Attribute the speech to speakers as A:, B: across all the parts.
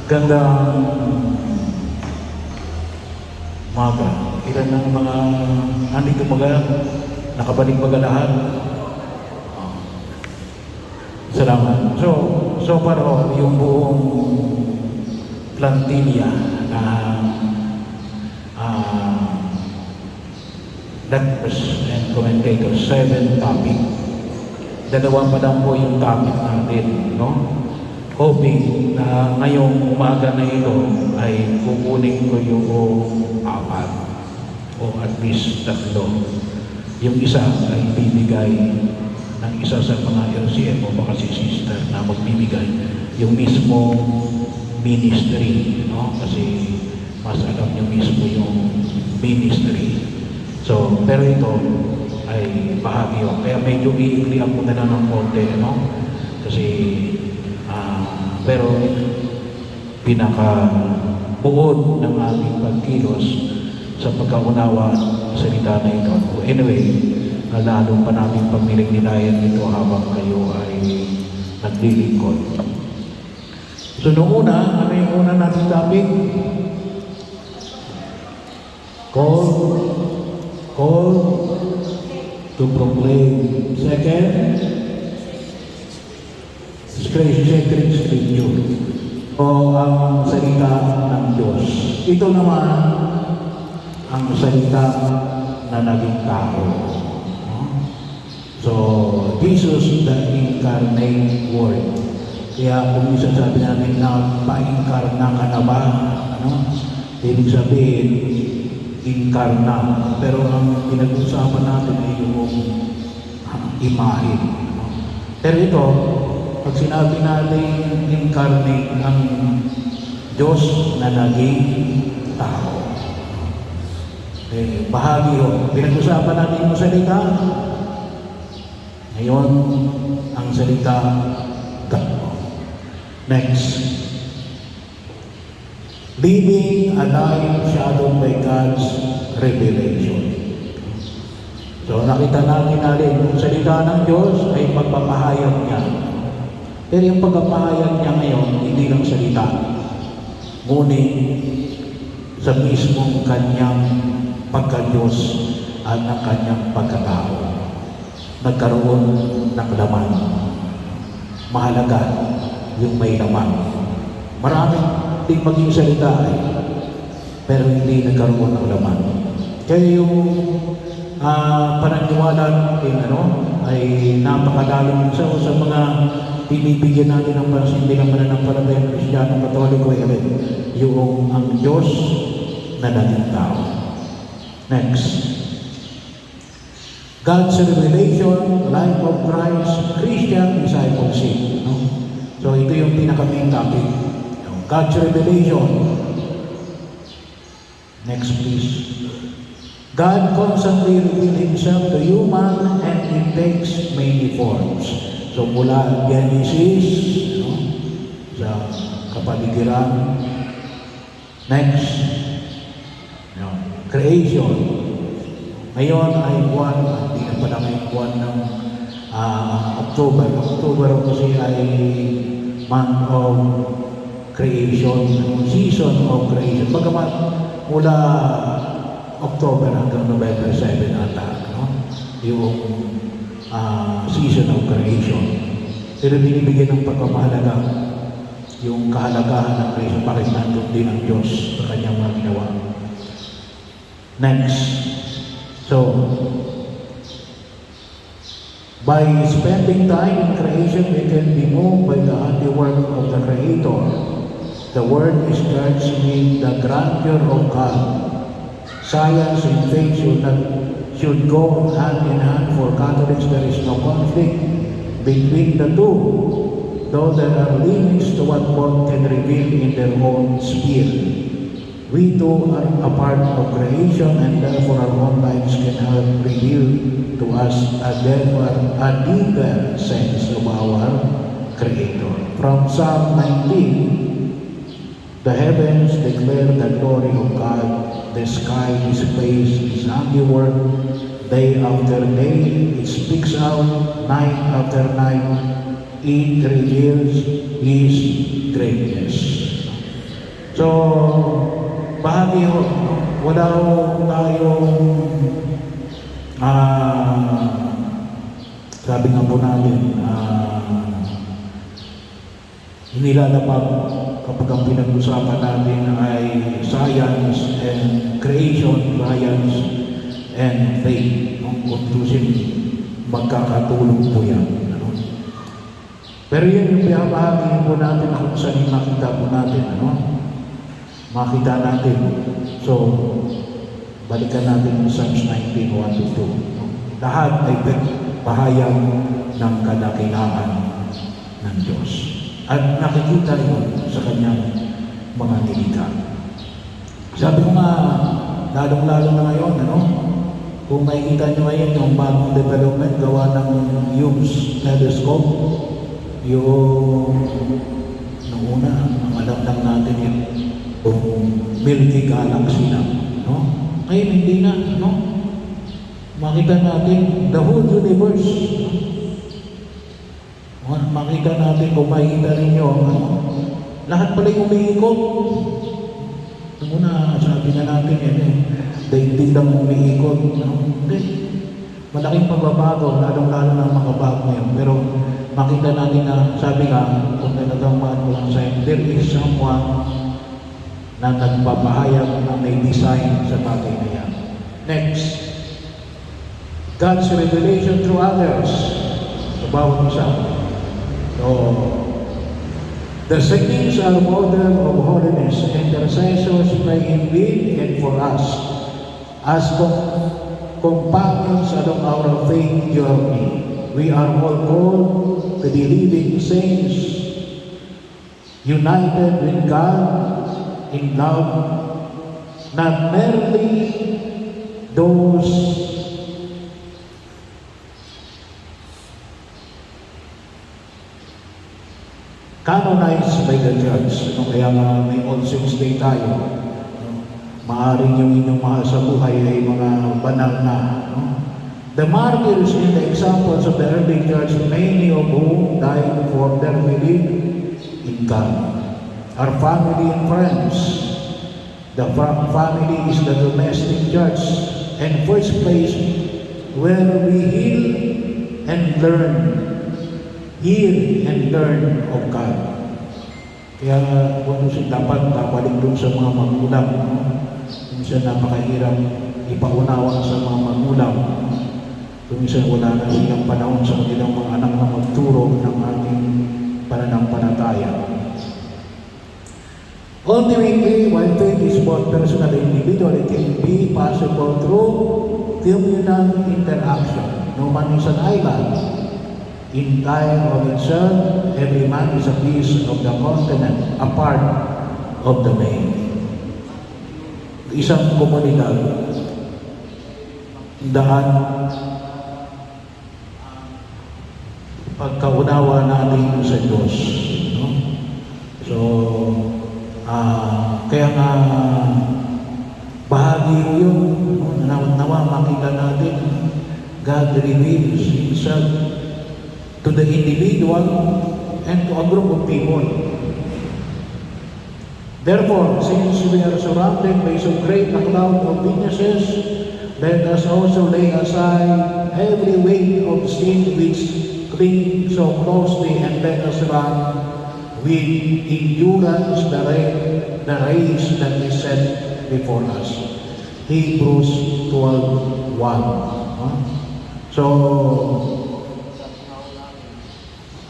A: Gandang umaga. Ilan ng mga andito mga nakabalik baga lahat. Salamat. So paro yung buong plantilla na lecturers and commentators, 7 topic. Dalawa pa lang po yung topic natin, no? Hoping na ngayong umaga na ito ay kukunin ko yung 4 o at least 3. Yung isa ay bibigay ng isa sa mga LCM o baka si sister na magbibigay yung mismo ministry, no? Kasi mas alam nyo mismo yung ministry. So, pero ito ay bahagyo. Kaya medyo iikli ako na lang ng konti, no? Kasi pero pinaka-buod ng ating pagkilos sa pagkaunawa sa salita na ito. Anyway, lalo pa namin pagniling-nilayan ito habang kayo ay naglilingkod. So, noong una, ano yung una natin topic? Call to proclaim. Second, sacred scripture o ang salita ng Diyos. Ito naman ang salita na naging tao. So, Jesus the incarnate word. Kaya kung isasabi natin na pa-incarna ka na ba, ibig sabihin, incarna. Pero ang pinag-usapan natin ay yung imahe. Pero ito, pag sinabi natin incarnate ang Diyos na naging tao. Bahagi yun. Pinag-usapan natin yung salita. Ngayon, ang salita God. Next. Living a life shadowed by God's revelation. So nakita natin yung salita ng Diyos ay pagpapahayag niya. Pero yung pagpapahayag niya ngayon, hindi lang salita. Ngunit sa mismong kanyang pagka-Diyos at ng kanyang pagkatao. Nagkaroon ng laman. Mahalaga yung may laman. Maraming hindi maging salita pero hindi nagkaroon ng laman. Kaya yung pananiwala natin ay napakalalim sa mga pinibigyan natin ng pansin bilang mananampalatayang Kristiyano Katoliko ay yung ang Diyos na naging tao. Next. God's revelation, life of Christ, Christian discipleship. So ito yung pinaka-main topic. God's revelation. Next please. God constantly reveals Himself to human and it takes many forms. So mula Genesis, sa kapaligiran. Next. Creation. Ngayon ay buwan, hindi na pala ngayon buwan ng October. October kasi ay month of creation, season of creation. Bagamat mula October hanggang November 7 ata, yung season of creation. Pero binibigyan ng pagpapahalaga yung kahalagahan ng creation. Bakit nandun din ang Diyos sa kanyang mga ginawa. Next. So, by spending time in creation, we can be moved by the handiwork of the Creator. The Word is charged with the grandeur of God. Science and faith should go hand in hand. For Catholics, there is no conflict between the two, though there are limits to what both can reveal in their own sphere. We too are a part of creation, and therefore our own lives can help reveal to us a deeper sense of our Creator. From Psalm 19, the heavens declare the glory of God, the sky displays His handiwork, day after day it speaks out, night after night it reveals His greatness. So, bahagi ho, wala ho tayong sabi nga po natin, inilalapag kapag ang pinag-usapan natin ay science and creation, science and faith. Conclusion, magkakatulong po yan. Ano? Pero yun yung pinabahagi po natin na kung saan makita po natin. Ano? Makita natin. So, balikan natin yung Psalms 19, 1-2. Lahat ay pahayag ng kadakilaan ng Diyos. At nakikita yun sa kanyang mga nilikha. Sabi ko nga, lalong-lalo na ngayon, ano? Kung makikita nyo ngayon yung bagong development, gawa ng Hubble telescope, yung nung una, ang alam lang natin yung Milky Galaxy na, no? Ngayon hindi na, no? Makita natin the whole universe. Makita natin, kung makikita ninyo, ano? Lahat pala yung umiikot. Nung una, sabi na natin yan daigdig lang umiikot. No? Hindi. Malaking pagbabago, lalong-lalo na makabago ngayon. Pero makita natin na, sabi nga, kung talagang maano sa'yo, there is someone na nagpapahayag na may design sa bagay na yan. Next, God's revelation through others. Sa bawat isa. So, the saints are model of holiness. Intercessors pray in with and for us as companions along our faith journey. We are all called to be living saints, united with God in love, not merely those canonized by the church. Kaya nga may All Saints Day tayo. Maaring yung inyong mahal sa buhay ay mga banal na. The martyrs in the examples of the early church, many of whom died for their belief in God. Our family and friends. The family is the domestic church and first place where we hear and learn of God. Kaya kung dapat babalik doon sa mga magulang, minsan napakahirap ipaunawa sa mga magulang. Kung minsan wala na silang panahon sa kanilang mga anak na magturo ng ating pananampalataya. Ultimately, while faith is both personal and individual, it can be possible through communal interaction. No man is an island. In time of itself, every man is a piece of the continent, a part of the main. Isang komunidad, daan pagkaunawa natin sa Diyos. No? So, kaya nga bahagi ko yun, nawa makita natin, God reveals Himself to the individual and to a group of people. Therefore, since we are surrounded by so great a cloud of witnesses, let us also lay aside every weight of sin which clings so closely, and let us run with endurance the race that is set before us. Hebrews 12:1. So,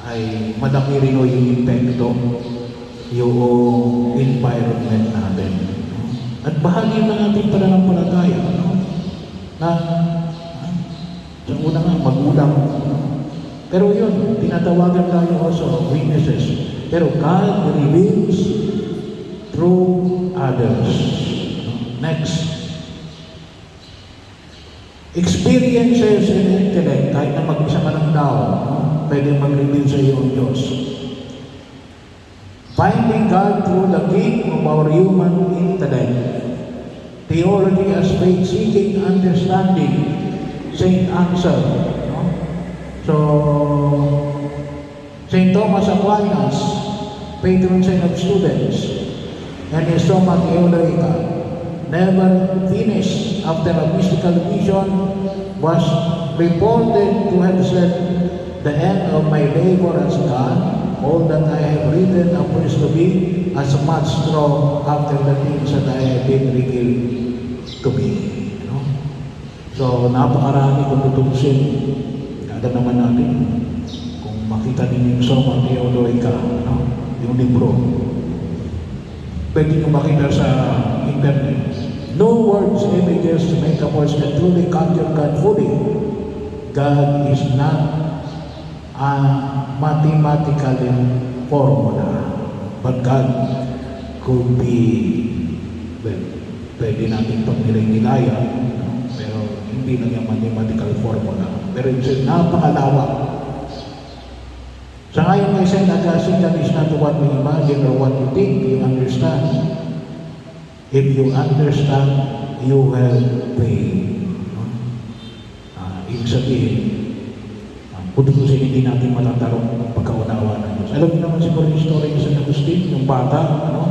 A: ay malaki rin yung epekto yung environment natin. At bahagi na natin pala ng palataya, na sa una nga, magulang. Pero yun, tinatawagan tayo also witnesses. Pero God reveals through others. Next. Experiences and intellect, kahit na mag-isa ka ng tao, pwede mag-reveal sa iyo ang Diyos. Finding God through the gate of our human intellect. Theology as faith-seeking understanding. Saint Ansel. So, Saint Thomas Aquinas, patron saint of students. and his stomach Eulerica, never finished after a mystical vision, was reported to have said, "The end of my labor has gone. All that I have written appears to be as much straw after the things that I have been revealed to me." No? So, napakarami kung tutusin. Kada naman natin, kung makita ninyo yung Soma Theodorica, no? Yung libro, pwede nyo makita sa internet. No words, images to make a voice can truly capture God fully. God is not a mathematical formula, but God could be, well, pwede natin pag-nilay-nilayan, no? Pero hindi lang yung mathematical formula. Pero it's napakalawak. Sa ngayon kay St. Augustine, that is not what we imagine or what we think, you understand. If you understand, you will pay. No? Ibig sabihin, kung hindi natin matatarong ang pagkaunawa ng Diyos. Alam niyo naman siguro yung story ni St. Agustin, yung bata, ano,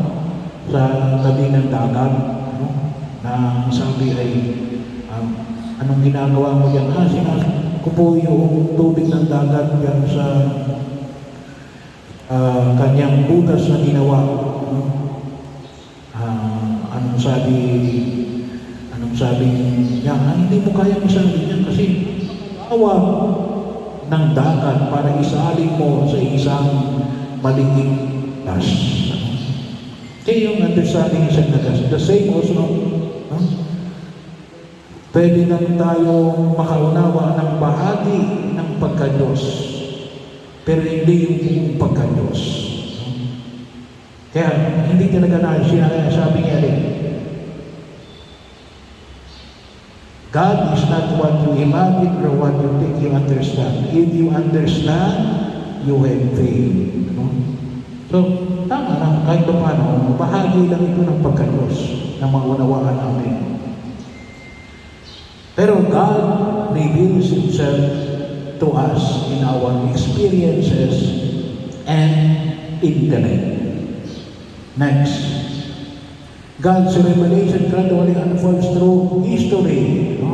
A: sa tabi ng dagat, ano, na sabi ay, anong ginagawa mo yan? Kupo yung tubig ng dagat yan sa kanyang butas na ginawa. Ano? Anong sabi niya? Hindi mo kayang isabi niya kasi awa ng dagat para isalin mo sa isang maliging tas. Kaya yung understanding sa nagas, the same also, pwede lang tayo makaunawa ng bahagi ng pagka-Diyos, pero hindi yung buong pagka-Diyos. Kaya hindi talaga na sinasabi niya rin, God is not what you imagine or what you think you understand. If you understand, you have faith. No? So, tama lang, kahit pa paano, bahagi lang ito ng pagka-Diyos na maunawaan natin. Pero God reveals Himself to us in our experiences and intellect. Next, God's revelation gradually unfolds through history. No?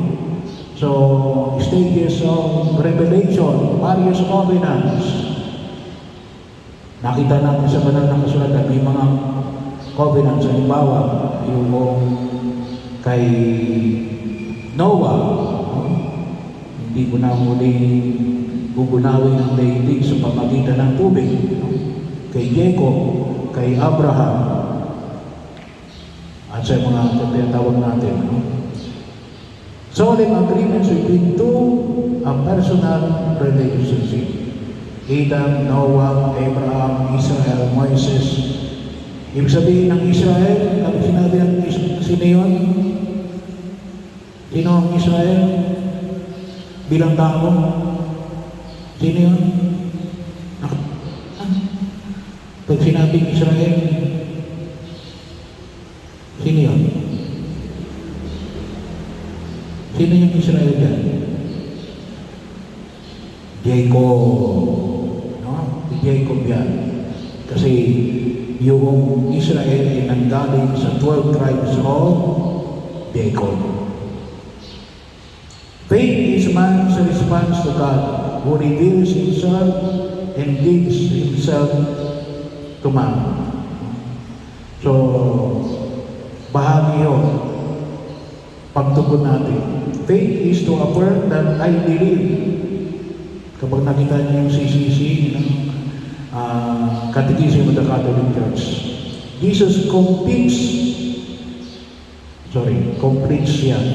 A: So, stages of revelation, various covenants. Nakita natin sa banal na kasulatan, may mga covenants. Halimbawa, yung kay Noah, no? Hindi ko na muli bugunawin ang daigdig sa pamagitan ng tubig. No? Kay Jacob, kay Abraham, at sa mga tinatawag natin. No? Solemn agreements between a personal relationship. Adam, Noah, Abraham, Israel, Moises. Ibig sabihin ng Israel, kapag sinabi ng sino yun? Sino ang Israel? Bilang tao? Sino yun? Pag sinabing Israel, sino yun? Sino yung Israel yan? Jacob. No? Si Jacob yan. Kasi yung Israel ay nanggaling sa 12 tribes of Jacob. Faith is man's response to God, who reveals Himself and gives Himself to man. So, bahagi yun. Pagtugon natin. Faith is to affirm that I believe. Kapag nakita niyo yung CCC, Catechism of the Catholic Church, Jesus completes yan.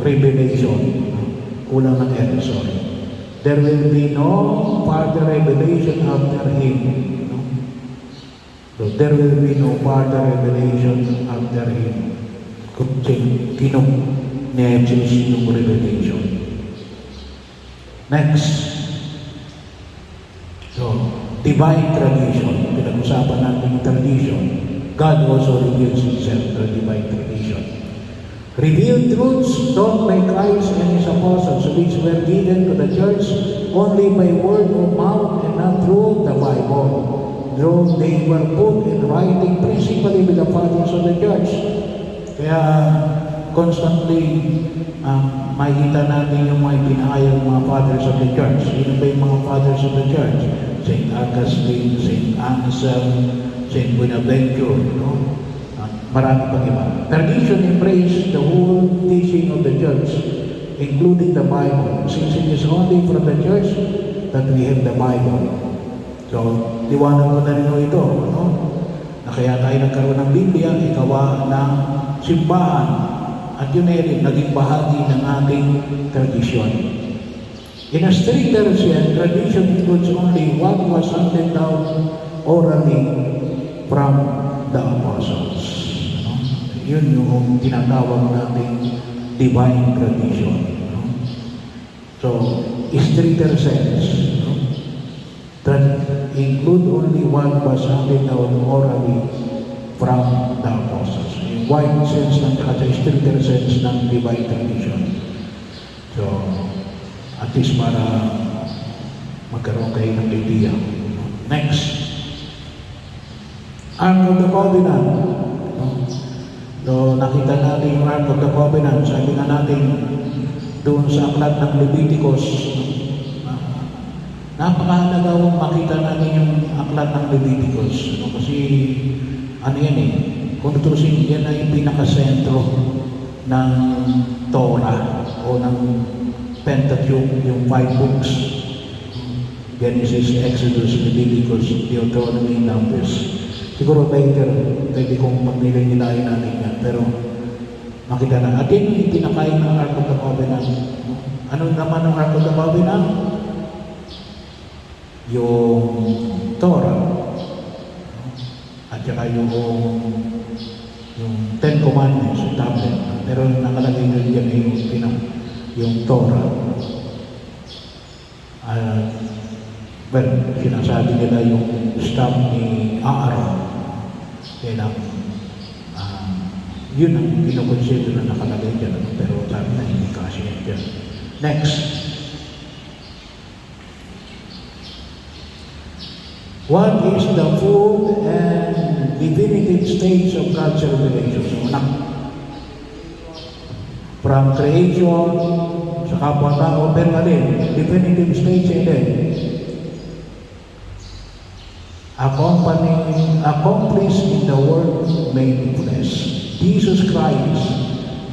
A: Revelation. Kulang ng L, sorry. There will be no further revelation after Him. So, there will be no further revelation after Him. Kung kinong-Jesus yung revelation. Next. So, divine tradition. Pinag-usapan natin yung tradition. God also reveals Himself through divine tradition. Revealed truths taught by Christ and His apostles, which were given to the church only by word of mouth and not through the Bible. though they were put in writing principally with the fathers of the church. Kaya constantly makikita natin yung mga pinahayag mga fathers of the church. Sino ba yung mga fathers of the church? St. Augustine, St. Anselm, St. Bonaventure, no? Marami pang iba. Tradition embraces the whole teaching of the church, including the Bible, since it is only from the church that we have the Bible. So, liwanag ko na rin ito, no? Na kaya tayo nagkaroon ng Biblia, ikawa ng simbahan. At yun ay rin, naging bahagi ng ating tradisyon. In a stricter sense, tradition includes only what was handed down orally from the apostles. No? Yun yung tinatawag nating divine tradition. No? So, stricter sense, no? That include only what was handed down orally from the apostles. In wide sense ng at stricter sense ng divine tradition. So, at least para magkaroon kayo ng idea. Next. Ark of the Covenant. So, nakita natin yung Ark of the Covenant. Sabi nga natin, doon sa aklat ng Leviticus, napakahalaga kung makita natin yung aklat ng Leviticus. Kasi, ano yan eh, kung tutusin, yan ay pinakasentro ng Torah o ng Pentateuch, yung 5 books. Genesis, Exodus, Leviticus, Deuteronomy, Numbers. Siguro later, pwede kong magnilay-nilayin natin yan. Pero makita na. At yun yung pinakain ng Ark of the Covenant. Ano naman ang Ark of the Covenant? Yung Torah. At saka yung Ten Commandments, yung tablet. Pero nakalagay na dyan yung Torah. Well, sinasabi nila yung staff ni Aaron. Kaya yun ang kinukonsider na nakalagay dyan. Pero sabi na hindi kasi yan dyan. Next. What is the full and definitive stage of God's revelation? So, from creation sa kapwa-tao, pero alin, definitive stage and then accomplished in the Word made flesh. Jesus Christ,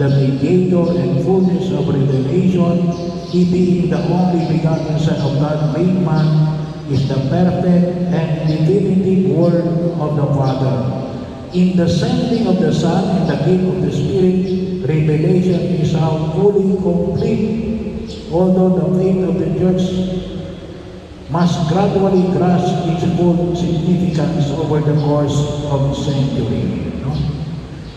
A: the mediator and fullness of revelation, He being the only begotten Son of God made man, is the perfect and definitive Word of the Father. In the sending of the Son and the gift of the Spirit, revelation is now fully complete, although the faith of the Church must gradually grasp its full significance over the course of centuries. No?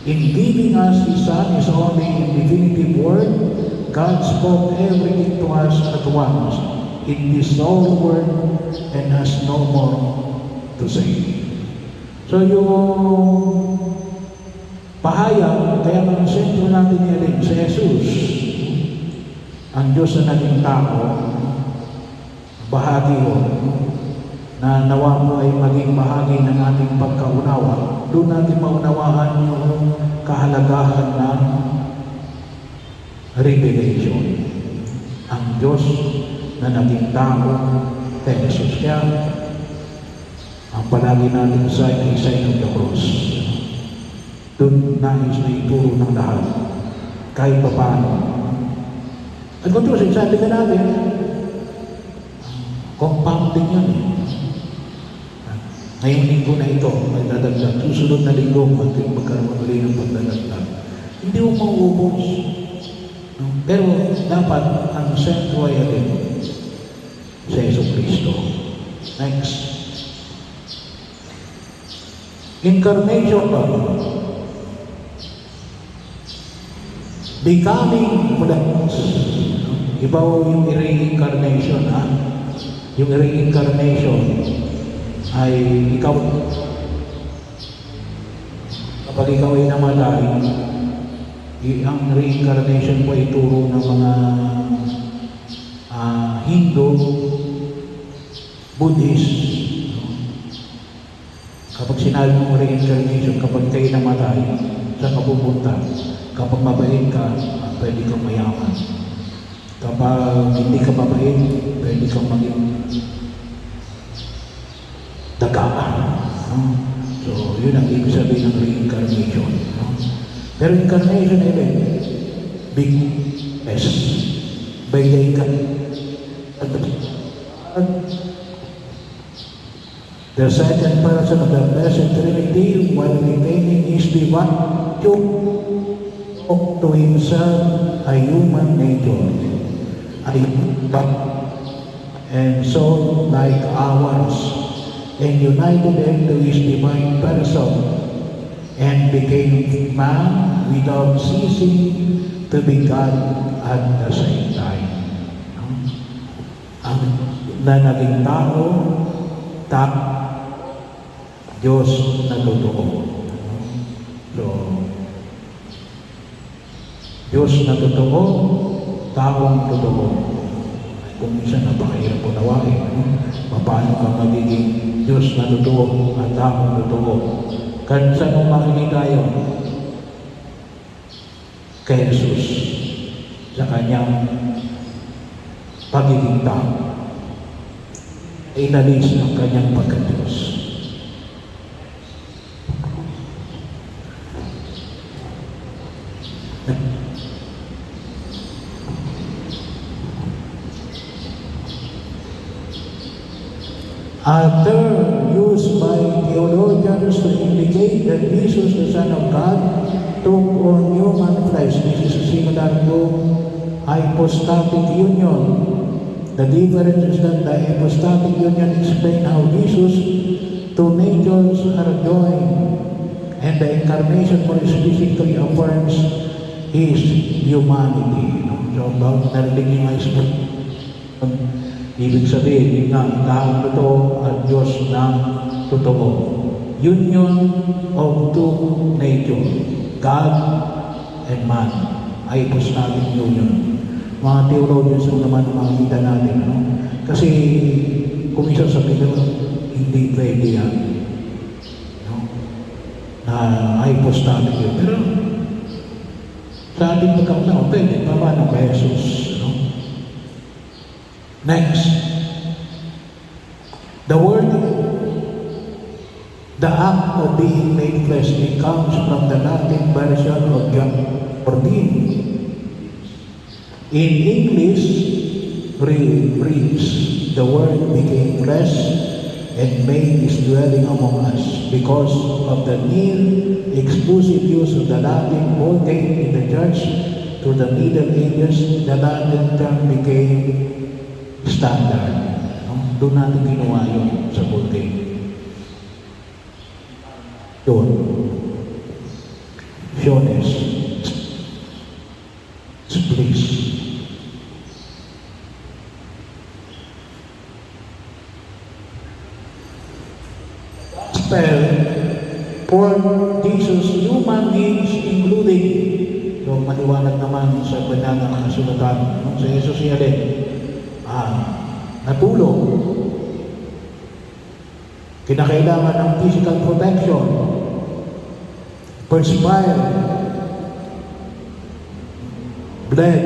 A: In giving us His Son, His only definitive Word, God spoke everything to us at once in His sole Word and has no more to say. So yung pahayag, kaya ang sentro natin niya si Jesus, ang Diyos na naging tao, bahagi ko, na nawa mo ay maging bahagi ng ating pagkaunawa. Doon natin maunawaan yung kahalagahan ng revelation. Ang Diyos na naging tao kay Jesus. Kaya, ang palagi natin sa sign of the cross. Doon nais na ituro ng lahat. Kahit pa paano. At kung Diyos, sabi ka natin, compounding yun. Ngayong linggo na ito, magdadagdag. Susunod na linggo, magkaroon ulit ng pagdadagdag. Hindi mo mauubos. Pero dapat ang sentro ay alin sa Yesu Cristo. Next. Incarnation pa. Becoming flesh. Iba yung reincarnation, ha? Yung reincarnation ay ikaw, kapag ikaw ay namatay, ang reincarnation po ay turo ng mga Hindu, Buddhist, Kapag sinabi mong reincarnation, kapag kayo namatay, saan ka pupunta? Kapag mabait ka, pwede kang mayaman. Kapag hindi ka mabait, pwede kang maging dagaan. No? So, yun ang ibig sabihin ng reincarnation. No? Pero incarnation even, big S. By the the second person of the Blessed Trinity, while retaining his divine took to himself a human nature, and soul like ours, and united them to his divine person, and became man without ceasing to be God at the same time. Ang na naging tao, Diyos na totoo. So, Diyos na totoo, taong totoo. Kung minsan napakahirap unawain, paano ka magiging Diyos na totoo at taong totoo? Kaya saan mo makikita yun? Kay Jesus, sa kanyang pagiging tao. Inalis ang kanyang pagka-Diyos. A term used by theologians to indicate that Jesus, the Son of God, took on human flesh. This is similar to hypostatic union. The difference is that the hypostatic union explains how Jesus, two natures are joined, and the incarnation more specifically affirms His humanity. So, bawat narinig niyo nga ibig sabihin, yun nga, taong totoo at Diyos ng totoo. Union of two nature, God and man, hypostatic union. Mga theologians naman makikita natin, no? Kasi kung isa sabihin, hindi pwede yan, no? Na hypostatic yun. Pero sa ating pagkakataon, pwede, paano kay Jesus? Next, the word, the act of being made flesh, it comes from the Latin version of or being. In English, reads, the word became flesh and made his dwelling among us. Because of the near exclusive use of the Latin Vulgate in the Church to the Middle Ages, the Latin term became standard. Doon natin ginawa yun sa Vulgate. Doon. Fiones. Please. Spell for Jesus, human beings including, so maliwanag naman sa banal na kasulatan, sa Jesus niya din. Natulog. Kinakailangan ng physical protection. Perspire. Bled.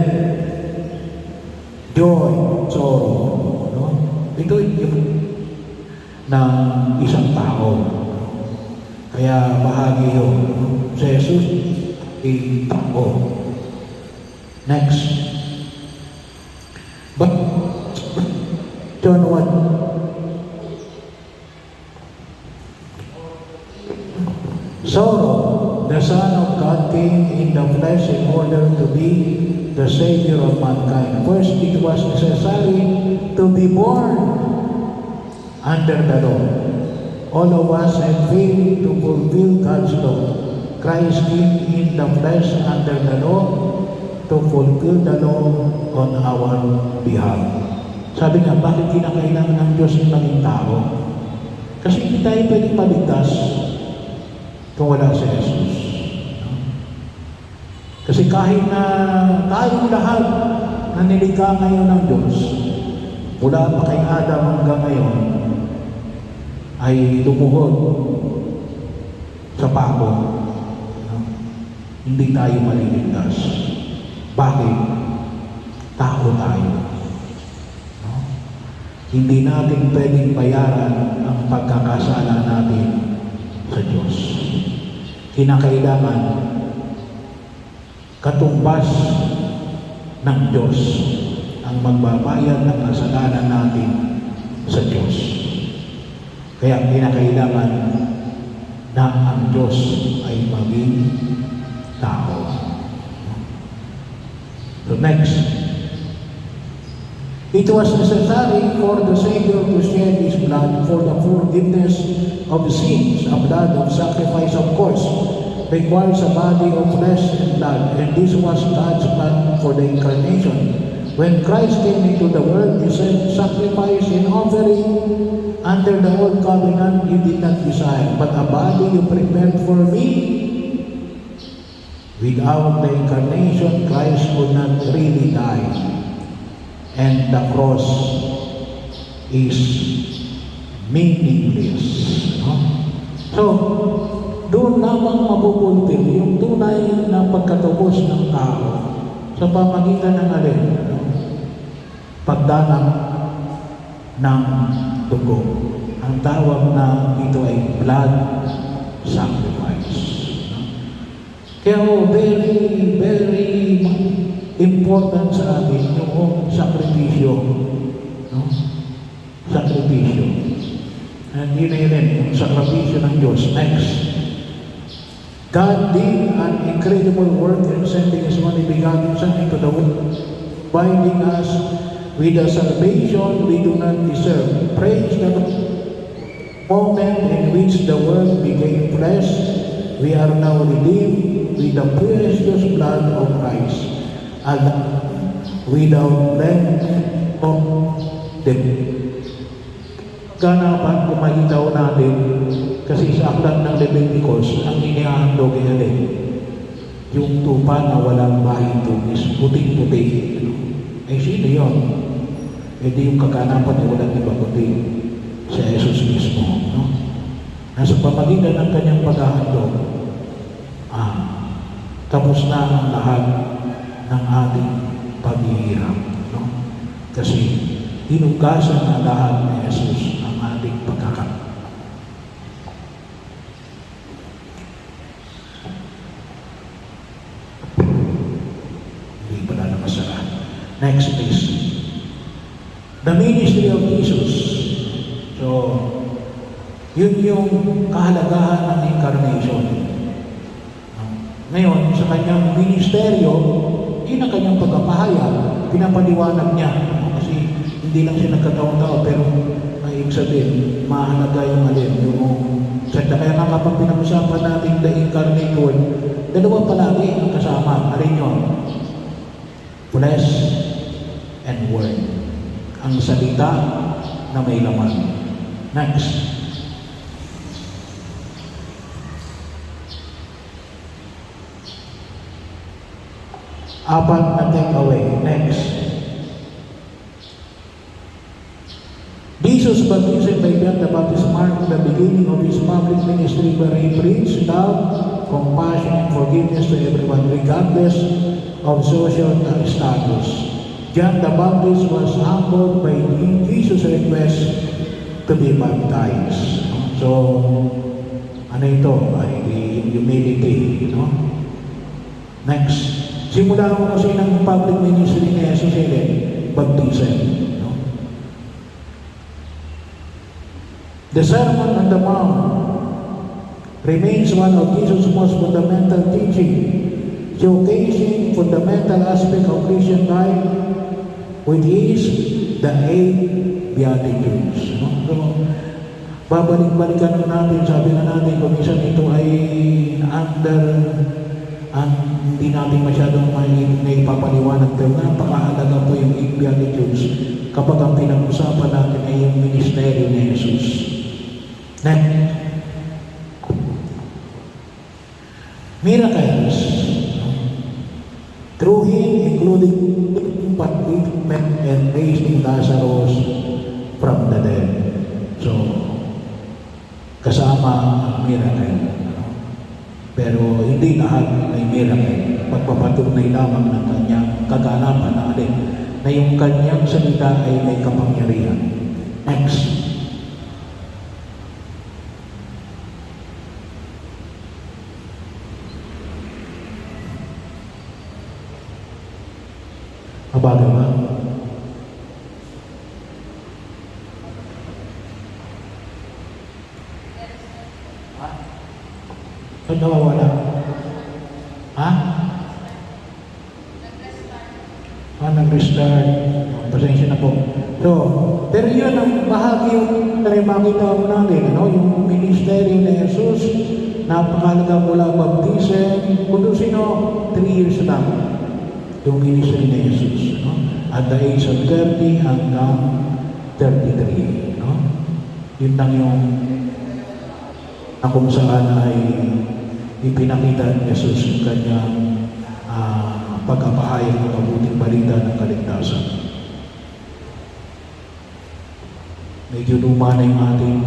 A: Joy. Sorrow. No? Ito yung ng isang tao. Kaya bahagi yun. Si Jesus ay tao. Next. But John 1. Sorrow, the Son of God came in the flesh in order to be the Savior of mankind. First, it was necessary to be born under the law. All of us have failed to fulfill God's law. Christ came in the flesh under the law to fulfill the law on our behalf. Sabi nga, bakit kinakailangan ng Diyos yung maging tao? Kasi hindi tayo pwedeng maligtas kung wala si Jesus. Kasi kahit na tayong lahat na nilikha ngayon ng Diyos, mula pa kay Adam hanggang ngayon, ay lumuhod sa pako, no? Hindi tayo maliligtas. Bakit? Tao tayo. No? Hindi natin pwedeng bayaran ang pagkakasala natin sa Diyos. Kinakailangan katumbas ng Diyos ang magbabayad ng kasalanan natin sa Diyos. Kaya kinakailangan na ang Diyos ay maging tao. So next, it was necessary for the Savior to shed His blood for the forgiveness of sins. A blood of sacrifice, of course, requires a body of flesh and blood, and this was God's plan for the incarnation. When Christ came into the world, He said, sacrifice and offering under the old covenant you did not desire, but a body you prepared for me. Without the incarnation, Christ could not really die. And the cross is meaningless. No? So, doon lamang mapupulpil yung tunay na pagkatubos ng tao sa pamagitan ng alin? No? Pagdanang ng dugo. Ang tawag na ito ay blood sacrifice. No? Kaya very, very important sa atin yung sakripisyo. No? Sakripisyo. And yun na yun, yung sakripisyo ng Diyos. Next. God did an incredible work in sending His only begotten Son into the world, binding us with a salvation we do not deserve. Praise the moment in which the Word became flesh, we are now redeemed with the precious blood of Christ, and without blame of the ganapan kumahitaw natin kasi sa aklat ng Leviticus ang inihahandog din yung tupa na walang bahing tubis, puting-puti. Eh sino yun? Eh di yung kaganapan na walang iba kundi si Jesus mismo. No? Nasa pamagitan ng kanyang paghahandog, tapos na ang lahat ng ating paghihirap. No? Kasi hinugasan na lahat ni Jesus ang ating pagkakataon. Hindi pala na masara. Next please. The ministry of Jesus. So, yun yung kahalagahan ng incarnation. Ngayon, sa kanyang ministeryo, yun ang kanyang pagpapahayag, pinapaliwanag niya. Kasi hindi lang siya nagkataon-tao, pero may ibig sabihin, mahalaga yung alin, yung kaya nga kapag pinag-usapan natin the incarnate word, dalawa palagi ang kasama. Alin yun? Flesh and word. Ang salita na may laman. Next. Apat na takeaway. Next. Jesus baptized by John the Baptist marked the beginning of His public ministry where He preached love, compassion, and forgiveness to everyone regardless of social status. John the Baptist was humbled by Jesus' request to be baptized. So, ano ito? Ay humility. No? Next. Simula ko kasi ng public ministry ni Jesus baptism. No? The Sermon on the Mount remains one of Jesus' most fundamental teaching, showcasing fundamental aspect of Christian life, which is the 8 Beatitudes. No? So, babalik-balikan ko natin, sabi na natin, kung minsan ito ay hindi natin masyadong maipapaliwanag, pero napakahalaga po yung 8 Beatitudes kapag ang pinag-usapan natin ay yung ministeryo ni Jesus. Next. Miracles. Through Him, including baptism and raising Lazarus from the dead. So, kasama ang miracle. Pero hindi lahat ay miracle. Pagpapatunay lamang ng kanyang kaganapan na alin, na yung kanyang salita ay may kapangyarihan. Next. Mabagal ba? Ha? Ba't nawawala? Ha? Nag-restart. Pasensya na po. So, pero yun ang bahagi yung makita mo natin, ano? Yung ministeryo ni Jesus, napakalaga mula baptism, kung sino, 3 years lang yung ministry ni Jesus, no? At the age of 30 hanggang 33, no? Yun lang yung kung saan ay ipinakita ni Jesus yung kanyang pagkapahayag ng mabuting balita ng kaligtasan. Medyo luma na yung ating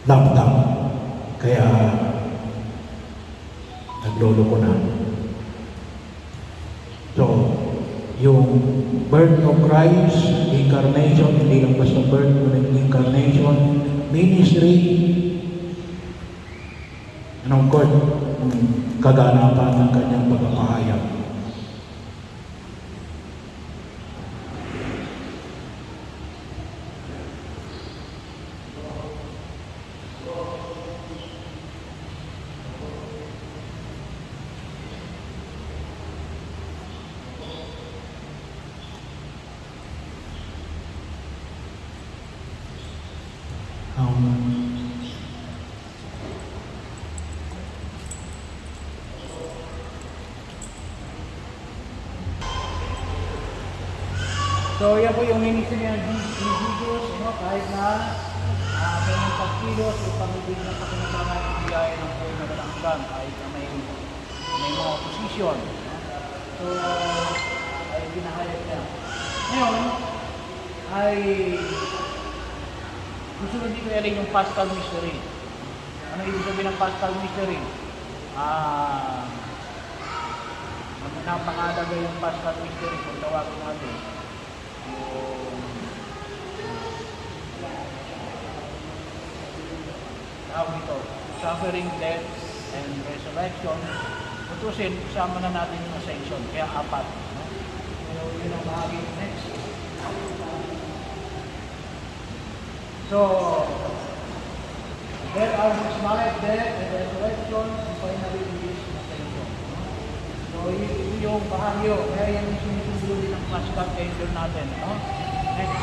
A: laptop, kaya naglolo ko na. So, yung birth of Christ, incarnation, hindi lang basta birth, kundi incarnation, ministry, and of course, kaganapan ng kanyang pagpapahayag.
B: So, yan po yung ministry ni Jesus, no? Kahit na kanyang pagkilos upang ibigay ng pakinabangan at bigay ng buhay na walang hanggan, kahit na may mga opposition. No? So, ay pinahayag niya. Ngayon, ay gusto na dito i-aling yung Paschal Mystery. Ano ibig sabihin ng Paschal Mystery? Napakalaga yung Paschal Mystery kung tawagin natin. Tawag ito, suffering, death, and resurrection. Tutusin, kasama na natin yung ascension, kaya 4. No? So, yun ang bahagi next. So, there are his life, death, and resurrection, and finally his ascension. So, ito yung bahagi, kaya yung sinusunod din ng Paschal Tender natin. No? Next.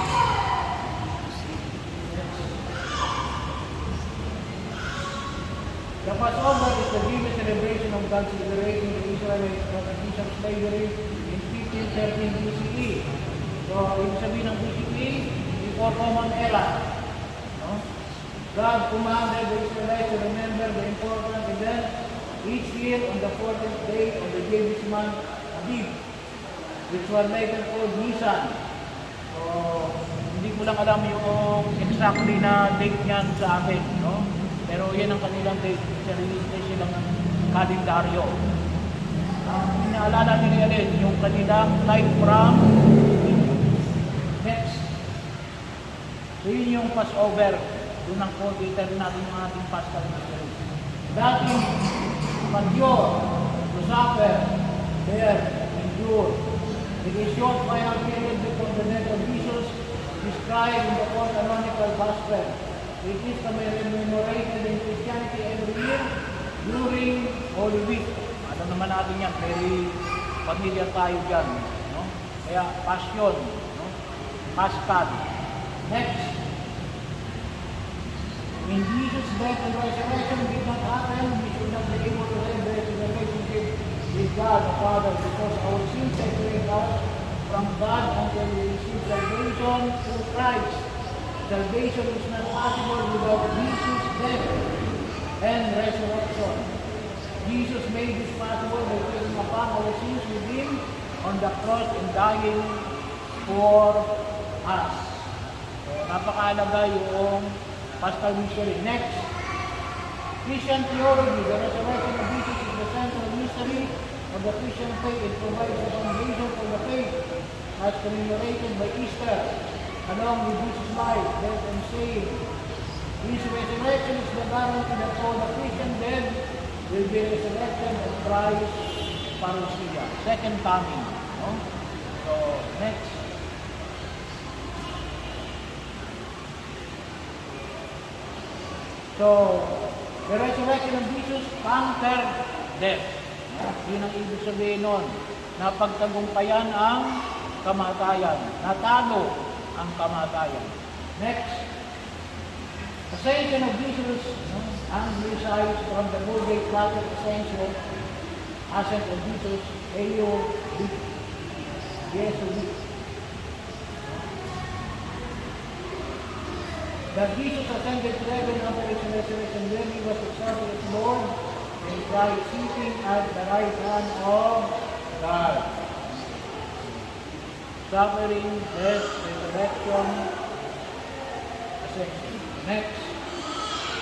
B: The Passover is the vivid celebration of God's liberating the Israelites from Egyptian slavery in 1513 BCE. So, ibig sabihin ng BCE, before Common Era. No? God commanded the Israelites to remember the important event each year on the 14th day of the Jewish month Abib, which was later called Nisan. So, hindi ko lang alam yung exactly na date niyan sa amin, no? Pero yan ang kanilang date, silang kalendaryo. Inaalala nila rin yung kanilang flight from next. So yun yung Passover, doon ang co-detail natin yung ating Paschal Mystery. Dating mature, to suffer, bear, endure. It is short final period before the death of Jesus described in the fourth canonical gospel. It is commemorated in Christianity every year during Holy Week. Alam naman natin yan, very familiar tayo dyan. No? Kaya Passion, no? Paschal. Next. When Jesus' death and resurrection did not happen, we should not be able to have the relationship with God the Father, because our sins separate us from God until we receive salvation through Christ. Salvation is not possible without Jesus' death and resurrection. Jesus made this possible by taking upon our sins with Him on the cross and dying for us. So, napakahalaga yung Paschal Mystery. Next. Christian theology, the resurrection of Jesus is the central mystery of the Christian faith. It provides a foundation for the faith as commemorated by Easter, along with Jesus' life, death, and saying. His resurrection is the guarantee that all the Christian dead will be resurrected at Christ's parousia, second coming. No? So, next. So, the resurrection of Jesus conquered death. Yun ang ibig sabihin nun. Napagtagumpayan ang kamatayan. Natalo ang kamatayan. Next. Ascension of Jesus, anglicized from the Vulgate Latin ascension, ascent of Jesus, Eo, Jesu, that Jesus ascended to heaven after his resurrection, then he was exalted as Lord, and Christ sitting at the right hand of God. Suffering, death, resurrection, ascension. Next.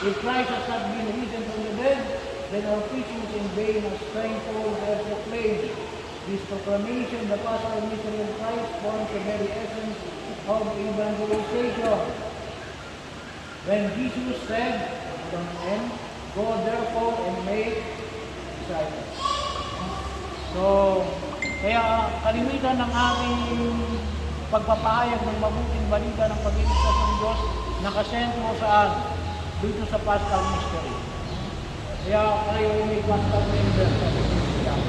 B: If Christ has not been risen from the dead, then our preaching is in vain, as Paul has proclaimed. This proclamation, the pastoral mystery of Christ, forms the very essence of evangelization. When Jesus said, go therefore and make disciples. So, kaya kalimitan ng ating pagpapahayag ng mabuting balita ng pag-iligtas ng Diyos nakasentro saan? Dito sa Paschal Mystery. Kaya kayo may Paschal member sa Pilipinas.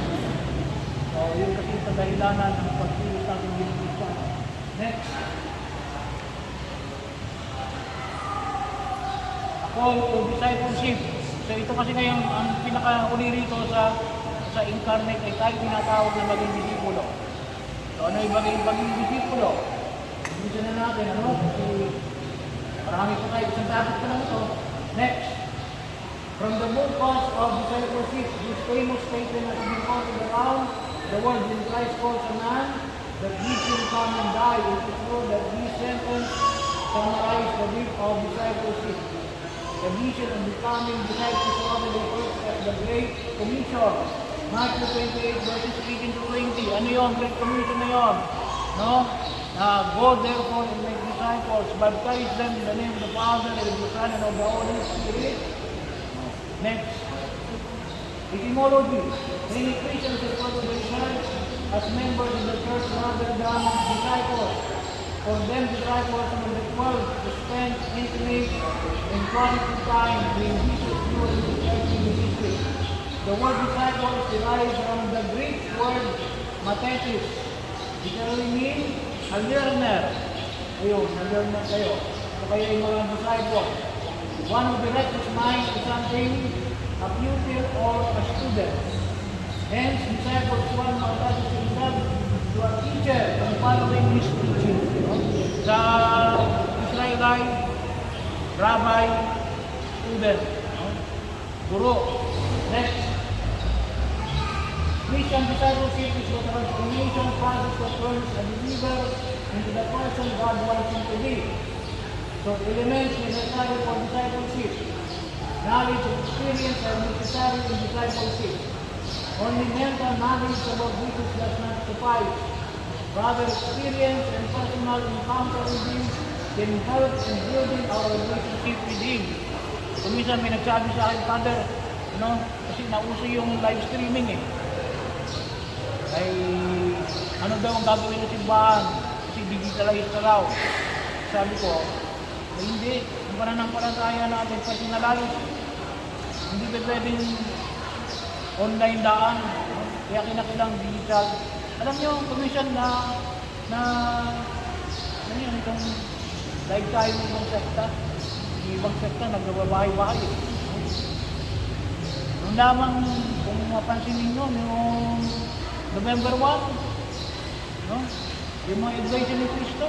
B: So, yun kasi sa dahilanan ng pagkilos ng Pilipinas. Next. Call to discipleship. So, ito kasi ngayon ang pinaka-uli rito sa incarnate ay tayo tinatawag na maging disipulo. So, ano yung maging disipulo? Bisa na natin, ano? Kasi marami po tayo, isang topic pa lang ito. Next. From the book of discipleship, this famous statement has been quoted around the world when Christ calls a man that gives him come and die. It is true that this sentence summarizes the gift of discipleship. The mission of becoming disciples of the first as the Great Commission. Matthew 28 verses 18 to 20. Ano yun? Great Commission na yun. No? Go therefore and make disciples, baptize them in the name of the Father and of the Son and of the Holy Spirit. Next. Etymology. Many Christians refer to themselves as members of the church rather than disciples. For them, disciples among the 12 to spend intimate and quality time with Jesus during his earthly ministry. The word disciple is derived from the Greek word matesis. Literally means a learner. Ayun, na-learner kayo. So kayo yung mga disciple. One of the righteous mind is something a pupil or a student. Hence, disciples one attaches himself to a teacher and following his teaching. Sa Israelite, rabbi, student, guru. Next. Christian discipleship is the transformation process that turns a believer into the person God wants him to be. So, elements necessary for discipleship. Knowledge and experience are necessary in discipleship. Only mental knowledge about Jesus does not suffice. Rather, experience and personal encounter with Him can help in building our relationship with Him. Kung minsan may nagsabi sa akin, Father, kasi nauso yung live streaming ay ano daw ang gagawin ng simbahan kasi digitalized na raw. Sabi ko, hindi, ang pananampalataya natin personalized. Hindi ba pwedeng online daan, kaya kinakilang digital. Alam nyo, commission na yun, itong live tayo ng ibang sekta. Yung ibang sekta, nagbabahay-bahay. Noon lamang, kung mapansin ninyo, yung November 1, no? Yung mga Iglesia ni Cristo,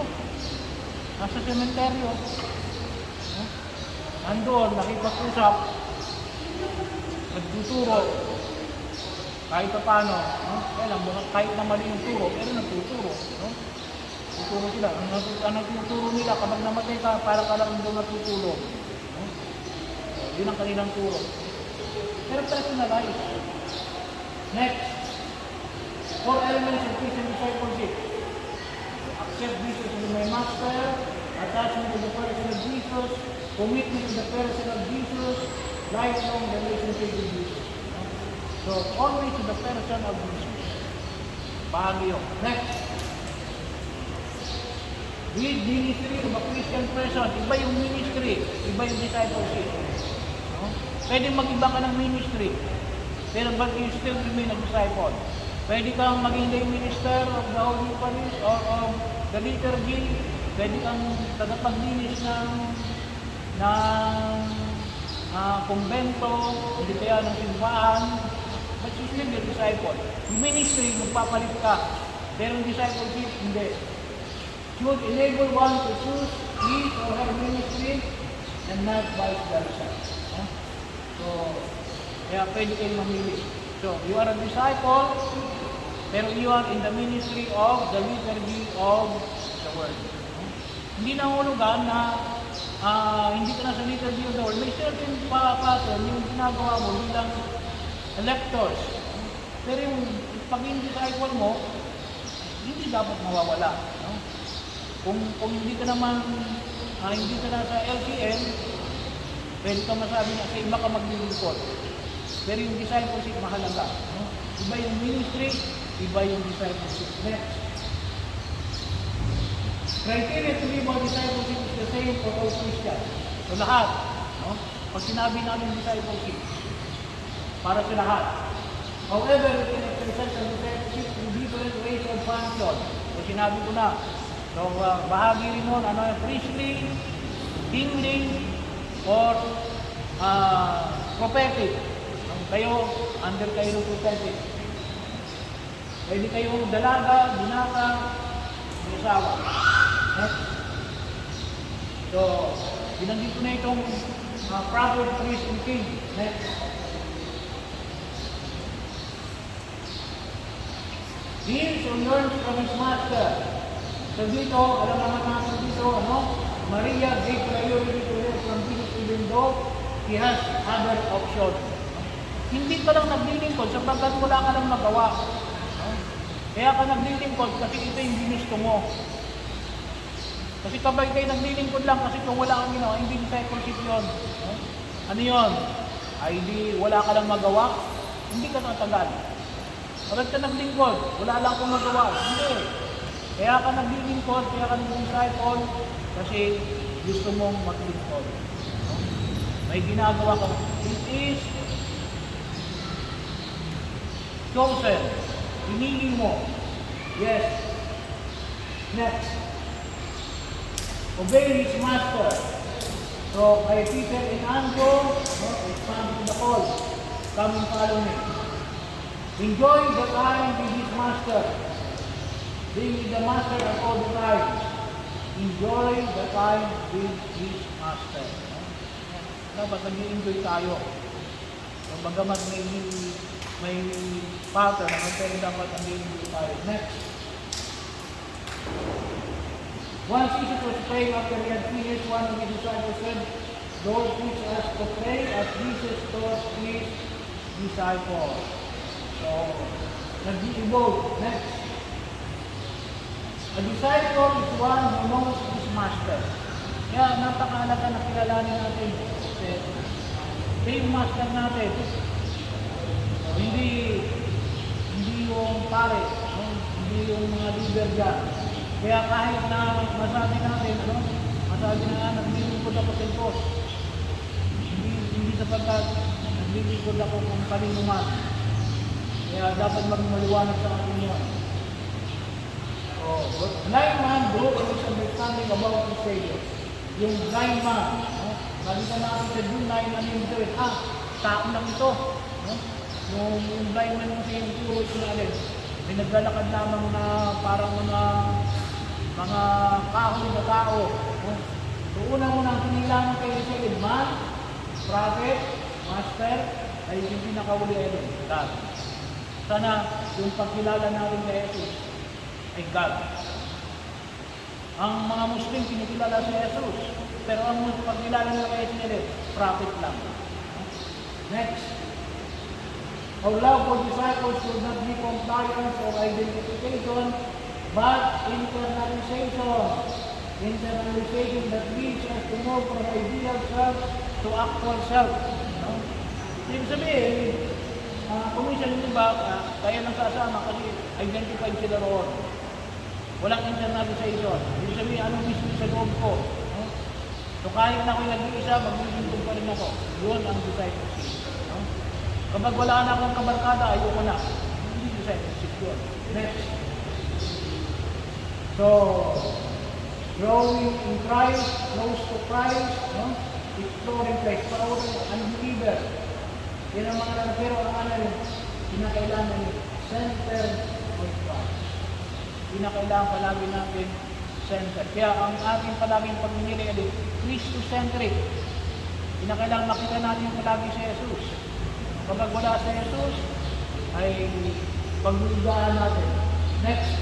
B: nasa sementeryo. No? Andoon, nakipag-usap, nagtuturo, kahit pa paano, no? Kahit na mali yung turo, pero nagtuturo. No? Tuturo sila. Ang nagtuturo nila, kapag namatay ka, para ka lang doon natutulog. No? So, yun ang kanilang turo. Pero personalized. Next, 4 elements of Christian discipleship. Accept Jesus as my master, attachment to the person of Jesus, commitment to the person of Jesus, lifelong relationship with Jesus. So, always to the person of Jesus. Bahagi yun. Next, lead ministry of a Christian person. Iba yung ministry, iba yung discipleship. No? Pwede mag-iba ka ng ministry, pero but you still remain a disciple. Pwede kang maging lay minister of the Holy Eucharist or of the liturgy. Pwede kang tagapaglinis ng kumbento, hindi kaya ng simbahan. But you still be a disciple. Yung ministry, magpapalit ka. Pero yung discipleship, hindi. Should enable one to choose his or her ministry and not vice versa. So, kaya pwede kayong mamili. So, you are a disciple, pero you are in the ministry of the liturgy of the word. Hindi nangulugan na hindi ka na sa liturgy of the word. May certain pattern yung ginagawa mo bilang electors. Pero yung pag yung disciple mo, hindi dapat mawawala. No? Kung hindi ka naman, hindi ka na sa LCM, pwede ka masabi na sa iba ka maglilingkod. Pero yung discipleship mahalaga. No? Iba yung ministry, iba yung discipleship. Next. Criteria to be about discipleship is the same for all Christians. So lahat. No? Pag sinabi namin discipleship, para sa lahat. However, we can exercise ang discipleship in different ways of function. So sinabi ko na. So bahagi rin nun, priestly, kingly, or prophetic. Kayo, under kayo ng prophetic. Pwede kayong dalaga, binata, may asawa. So, binanggit ko na itong prophet, priest, and king. Next. Hears or learns from his master. So dito, alam naman natin dito, Maria gave priority to learn from Jesus even though he has other options. Hindi ka lang naglilingkod sapagkat wala ka lang magawa. Kaya ka naglilingkod kasi ito yung ginusto mo. Kasi kapag kayo naglilingkod lang kasi kung wala kang ginawa, hindi discipleship yun. Ano yun? Ay di wala ka lang magawa, hindi ka tatagal. Kapag ka naglingkod, wala lang kang magawa. Hindi. Kaya ka naglilingkod, kaya ka nag-disciple kasi gusto mong maglingkod. May ginagawa ka. It is chosen. Pinili mo. Yes. Next. Obey his master. So, kay Peter and Andrew, expanding the call. Come and follow me. Enjoy the time with his master. Being with the master at all the time. Enjoy the time with his master. Dapat nag-enjoy tayo. So, bagamat may pattern, pero dapat nag-enjoy tayo. Next. Once Jesus was praying after he had finished, one of his disciples said, Lord, teach us to pray as Jesus taught his disciples. So, nag-evolve. Next. A disciple is one who knows his master. Kaya napakahalaga na kilalanin natin. Ito yung master natin. So, hindi yung pare, hindi yung mga leader dyan. Kaya kahit na masabi natin, masabi na naglilingkod ako sa Diyos. Hindi sapagkat naglilingkod ako kung kalinuman. Kaya dapat magmaliwanag sa atin yun. Blind man grew in his understanding about his Savior. Yung blind man, nakita natin sa June 9, ano yung gawin? Tao lang ito. Yung blind man yung siya yung turo sinalin. May naglalakad lamang na parang mga kahoy na tao. So unang-unang kinilangan kayo sa man, prophet, master, ay yung pinakauli ay God. Sana yung pagkilala natin kay Jesus ay God. Ang mga Muslim kinikilala si Jesus, pero ang pagkilala nila kay Jesus, prophet lang. Next. Our love for disciples should not be compliance or identification, but internalization. Internalization that leads us to move from ideal self to actual self. No? Ibig sabihin, kung minsan yung iba, kaya lang sasama kasi identified sila roon. Walang internalization. Ibig sabihin, anong mismo sa loob ko? No? So kahit na ako'y nag-iisa, maglilingkod pa rin ako. Yun ang discipleship. No? Kapag wala na akong kabarkada, ayoko na. Hindi discipleship yun. Next. So, growing in Christ, close to Christ, no? Exploring Christ. Para walang unbeliever. Yan ang mga lang, pero ang ano yun, pinakailangan yun, center of Christ. Pinakailangan palagi natin center. Kaya ang ating palaging pagninili ay Christo-centric. Pinakailangan makita natin yung palagi si Jesus. Kapag wala si Jesus, ay pagbuligaan natin. Next.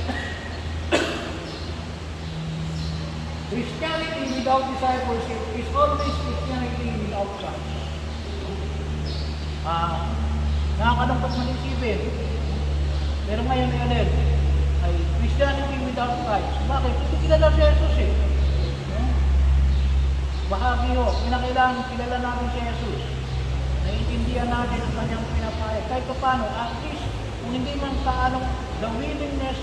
B: Christianity without discipleship is always Christianity without Christ. Nakakalungkot man isipin. Pero ngayon ay Christianity without Christ. Bakit? Hindi kilala si Jesus eh. No? Bahagi ho, kinakailangan kilala natin si Jesus. Naiintindihan natin ang kanyang pinapayag. Kahit paano, at least, kung hindi man kaanong, the willingness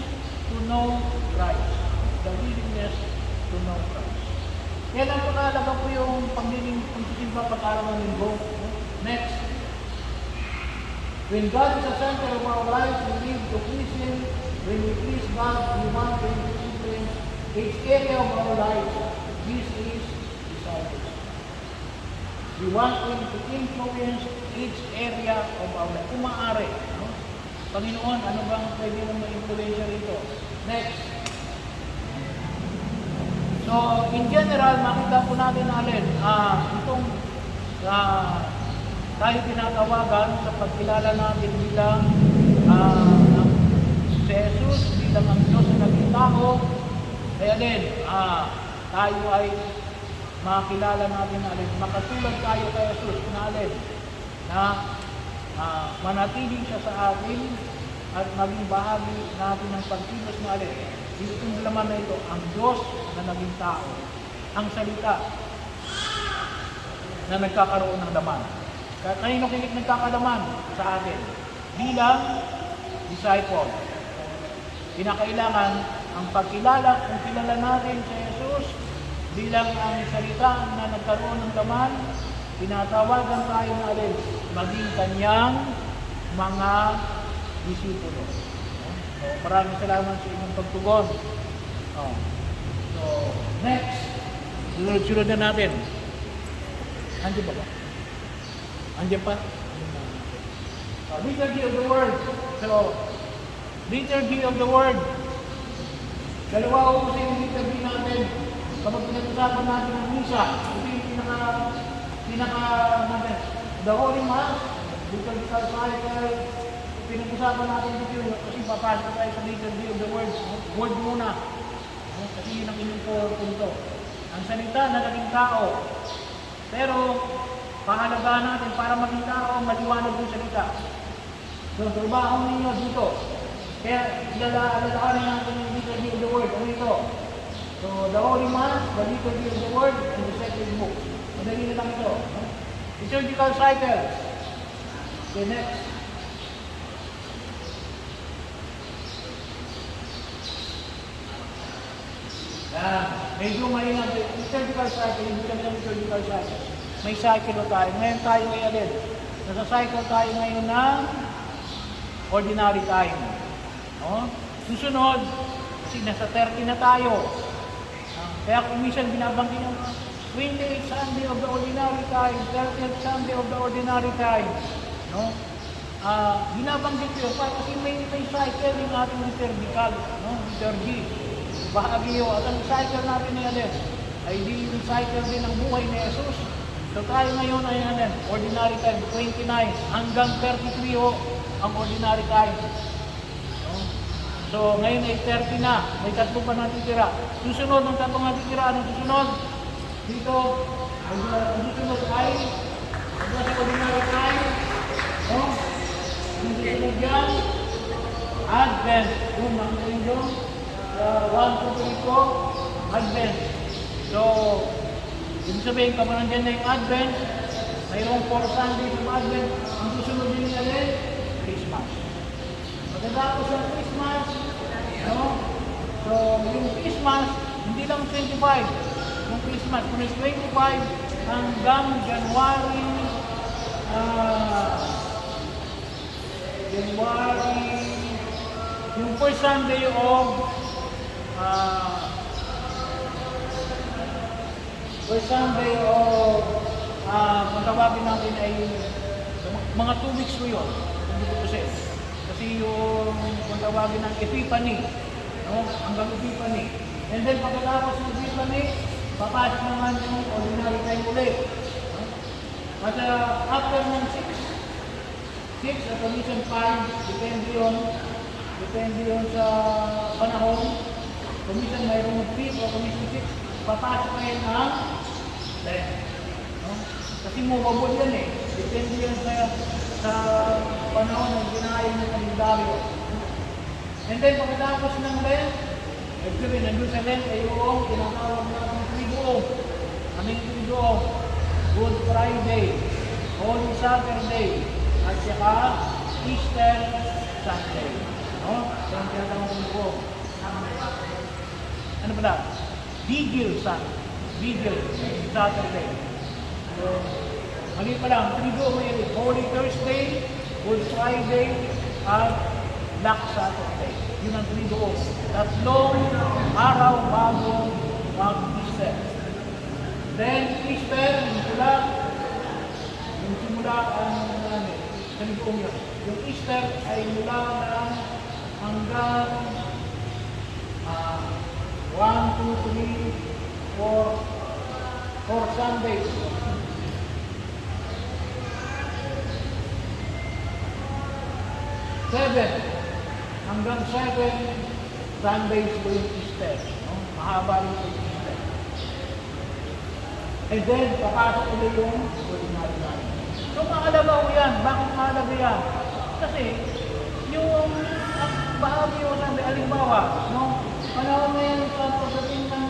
B: to know Christ. The willingness to know Christ. Kaya lang pag-aalaga po yung pagsisimba pag-araw ng linggo. Next. When God is the center of our lives, we live to please Him. When we please God, we want Him to influence each area of our lives. This is discipleship. We want Him to influence each area of our life. Kung maaari, no? Panginoon, ano bang pwede mong ma-influensya rito? Next. So, in general, makita po natin alin, itong tayo tinatawagan sa pagkilala natin bilang si Jesus, bilang ang Diyos na naging tao. Kaya din, tayo ay makilala natin na alin, makatulad tayo kay Jesus na alin, na manatiling siya sa atin at maging bahagi natin ng pagkilos na alin. Itong laman na ito, ang Diyos na naging tao, ang salita na nagkakaroon ng laman. Kanino nagkakalaman sa atin? Bilang disciple. Kinakailangan ang pagkilala, kung kilala natin sa Jesus, bilang ang salita na nagkaroon ng laman, tinatawagan tayo na alin, maging kanyang mga disipulo. So, maraming salamat sa inyong pagtugon. So, next. Sunod-sunod na natin. Andiyan ba ba? Andiyan pa? Liturgy of the Word. So, liturgy of the Word. Dalawa ko sa yung liturgy natin. Kapag pinag-usapan natin ang misa, ito yung natin. The Holy Mass, liturgical cycle, pinag-usapan natin dito yun kasi papasok tayo sa liturgy of the words. Word muna. Kasi yun ang inyong punto. Ang salita na naging tao. Pero, pangalagaan natin para maging tao, maliwanag yung salita. So, trabaho ninyo dito. Kaya, alalahanin natin yung liturgy of the word. Ano ito? So, the Holy Mass, the liturgy of the word, and the sacred book. Madali na lang ito. Liturgical cycle. Okay, next. Medyo maingat. Liturgical cycle, hindi kami ng liturgical cycle. May cycle na tayo. Ngayon tayo ay alin. Nasa cycle tayo ngayon ng ordinary time. No? Susunod, kasi nasa 30 na tayo. Kaya kung minsan binabanggit yung 28th Sunday of the ordinary time, 30th Sunday of the ordinary time. No? Binabanggit yun kasi may cycle yung ating liturgical, no? Liturgy. Bahagi yun. At ang cycle natin na yan ay di yung cycle din ng buhay ni Jesus. So tayo ngayon ay ordinary time, 29 hanggang 33 ang ordinary time. No? So ngayon ay 30 na, may 3 pa natitira. Susunod ng 3 natitira, anong susunod? Dito, ang susunod ay sa ordinary time. No? Ang Advent. Yung nakita nyo, 1, 2, 3 po, Advent. So, ibig sabihin, kapag nandiyan na yung Advent, mayroong 4 Sundays of Advent, ang susunod din nila Christmas. Pagkatapos ng Christmas, no? So, yung Christmas, hindi lang 25. Yung Christmas, from 25 hanggang January, yung first Sunday of kung tawagin natin ay mga 2 weeks ko yun, hindi ko kasi. Kasi yung kung tawagin ng Epiphany, no? Hanggang Epiphany. And then pagkatapos ng Epiphany, papasok naman yung ordinary time ulit. No? At after ng 6 at minsan 5, depende yun sa panahon. Minsan mayroong 5 o minsan 6, papasok na yun ang 10. No? Kasi mobile yan eh. Depende yan sa panahon ng ginayang ng kalendaryo. And then pagkatapos ng Lent, actually nandun sa Lent ay yung tinatawag natin Triduum. Anong Triduum? Good Friday, Holy Saturday, at saka Easter Sunday. No? So ang tinatawag ng Triduum. Ano pala? Vigil Saturday. So, mali pa lang, Triduum ay Holy Thursday, Good Friday, at Black Saturday. Yun ang Triduum. Tatlong araw bago mag-Easter. Then, Easter, yung simula ang Triduum yun. Yung Easter ay mula na hanggang 1, 2, 3, 4 Sundays. 7 hanggang 7 Sundays po yung Easter. No? Mahaba yung Easter. And then, papasok ulit yung ordinary life. So, mahalaga ko yan. Bakit mahalaga yan? Kasi, yung bahagi yung sabi, alimbawa, no? Panahon na yan sa pagdating ng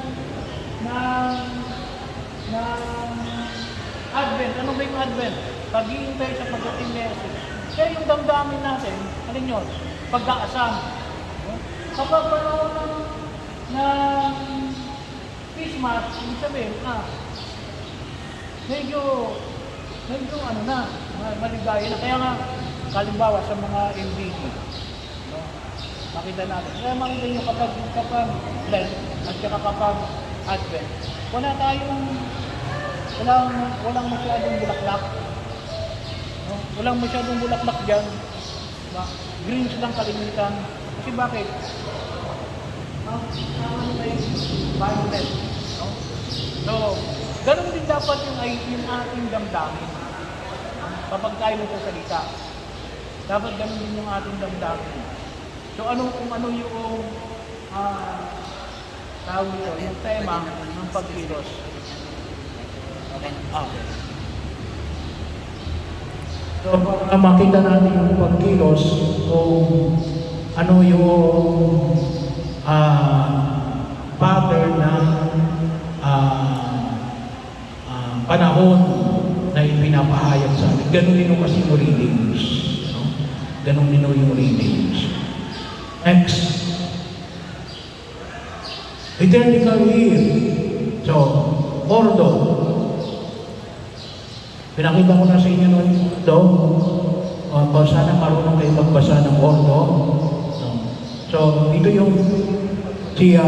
B: Advent. Ano ba yung Advent? Pag-iintay sa pagdating ni Jesus. Kaya yung damdamin natin, alin yun? Pagkaasam. No? Kapag panahon ng Christmas, ibig sabihin, medyo ano na, maligaya na. Kaya nga, kalimbawa sa mga MBD, no? Makita natin. Kaya makita nyo kapag Lent at kapag Advent, walang masyadong bulaklak. No? Walang masyadong bulaklak dyan. Diba? Greens lang kalimitan. Kasi bakit? Violet. No? So, ganun din dapat yung ating damdamin. Kapag tayo magsasalita. Dapat ganun din yung ating damdamin. So, kung ano yung tawag nito, yung tema ng pagkilos. Okay.
A: So, para makita natin yung pagkilos kung ano yung pattern ng panahon na ipinapahayag sa atin. Ganun din kasi yung readings. No? Ganun din yung readings. Next. Liturgical year. So, ordo. Pinakita ko na sa inyo noon ito. Sana marunong kayo magbasa ng ordo. So, ito yung siya,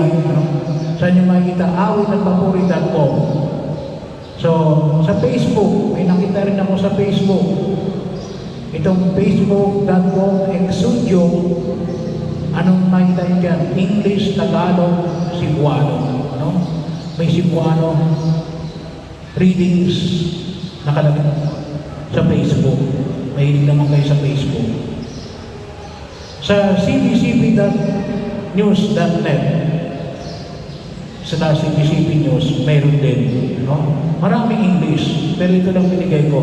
A: saan nyo makikita, awit@papuri.com. So, sa Facebook, may nakita rin ako sa Facebook. Itong facebook.com Exudio, anong makikita nyo dyan? English, Tagalog, Cebuano. No? May Cebuano readings nakalagay sa Facebook. Mahilig naman kayo sa Facebook. Sa cbcp.news.net sa CBCP News, mayroon din. No? Maraming English, pero ito lang binigay ko.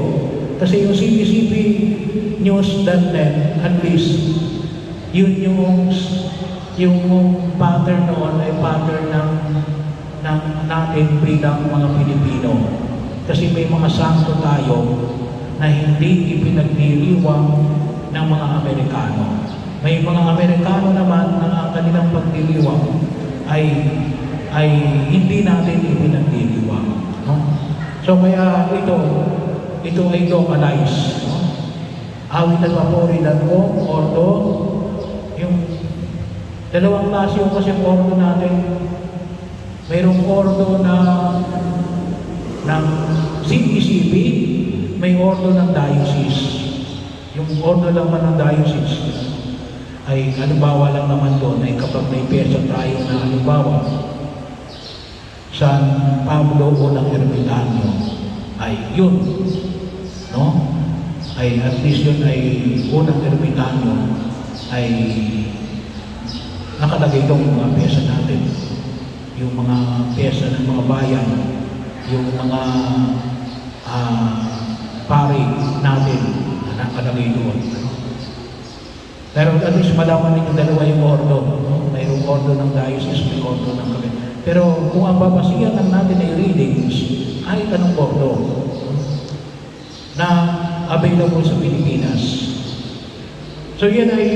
A: Kasi yung cbcpnews.net, at least, Yun yung pattern noon ay pattern ng natin bilang mga Pilipino. Kasi may mga santo tayo na hindi ipinagdiriwang ng mga Amerikano. May mga Amerikano naman na ang kanilang pagdiriwang ay hindi natin ipinagdiriwang. No? So kaya ito ay localized. No? Awit at papori ko, ordo, yung dalawang klase yung kasi ordo natin. Mayroong ordo ng CECP, may ordo ng diocese. Yung ordo naman ng diocese ay halimbawa lang naman doon ay kapag may piyesa tayo na halimbawa San Pablo unang Ermitanyo ay yun, no? Ay at least yun ay unang Ermitanyo ay nakalagay doon yung mga piyesa natin, yung mga piyesa ng mga bayan, yung mga pari natin na nakalagay doon. Pero at least malaman ninyo dalawa yung ordo. No? Mayroong ordo ng diocese, may ordo ng kami. Pero kung ang babasihan ng natin ay readings, kahit anong ordo na available sa Pilipinas. So yan ay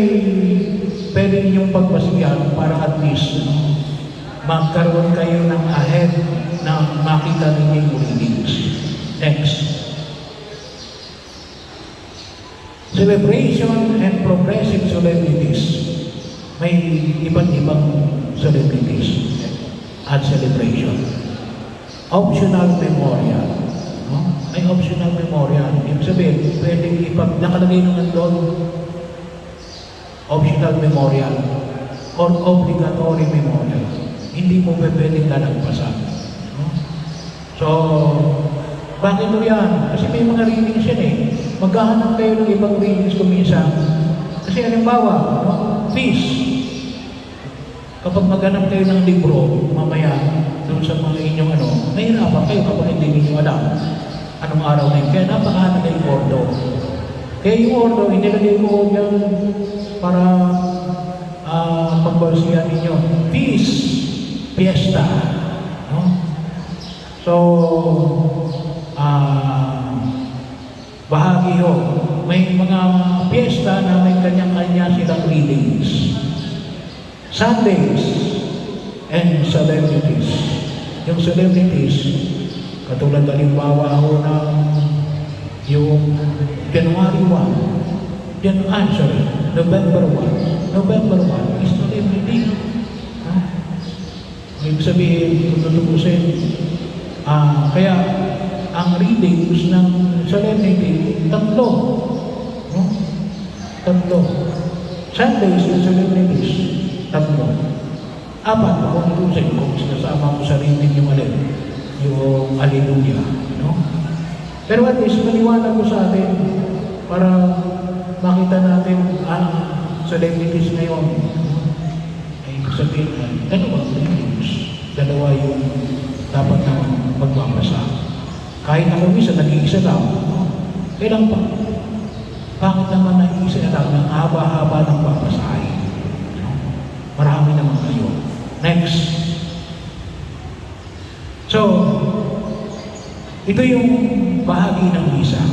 A: pwede ninyong pagbasihan para at least magkaroon kayo ng ahead na makita ninyo yung readings. Next. Celebration and progressive solemnities. May iba't ibang solemnities at celebration. Optional memorial. No? May optional memorial. Ibig sabihin, pwedeng nakalagay naman doon optional memorial or obligatory memorial. Hindi mo pwedeng lalagpasan. No? So, bakit ito yan? Kasi may mga readings yan eh. Maghahanap kayo ng ibang readings kuminsan. Kasi halimbawa, no? Feast. Kapag maghanap kayo ng libro, mamaya, doon sa mga inyong mahirapan kayo kapag hindi ninyo alam anong araw na yun. Kaya napakahanap yung ordo. Kaya yung ordo, inilagay ko dyan para pagbalsiyan ninyo. Feast. Fiesta. No? So, bahagi ho. May mga piyesta na may kanya-kanya silang readings. Sundays and solemnities. Yung solemnities, katulad halimbawa ho ng yung January 1, November 1. November 1 is solemnity. Ibig sabihin, kung tutubusin, kaya ang readings ng solemnity, tatlo. No? Tatlo. Sundays and solemnities, tatlo. Apat, kung tutubusin, kung sinasama mo sa reading yung yung Alleluia. No? Pero at least, maliwanag ko sa atin para makita natin ang solemnities ngayon. Ay, sabihin na, dalawang readings. Dalawa yung dapat na magbabasa. Kahit ako minsan, nag-iisa lang. Kailan pa? Bakit naman nag-iisa lang ng haba-haba ng babasahin? Marami naman kayo. Next. So, ito yung bahagi ng misa.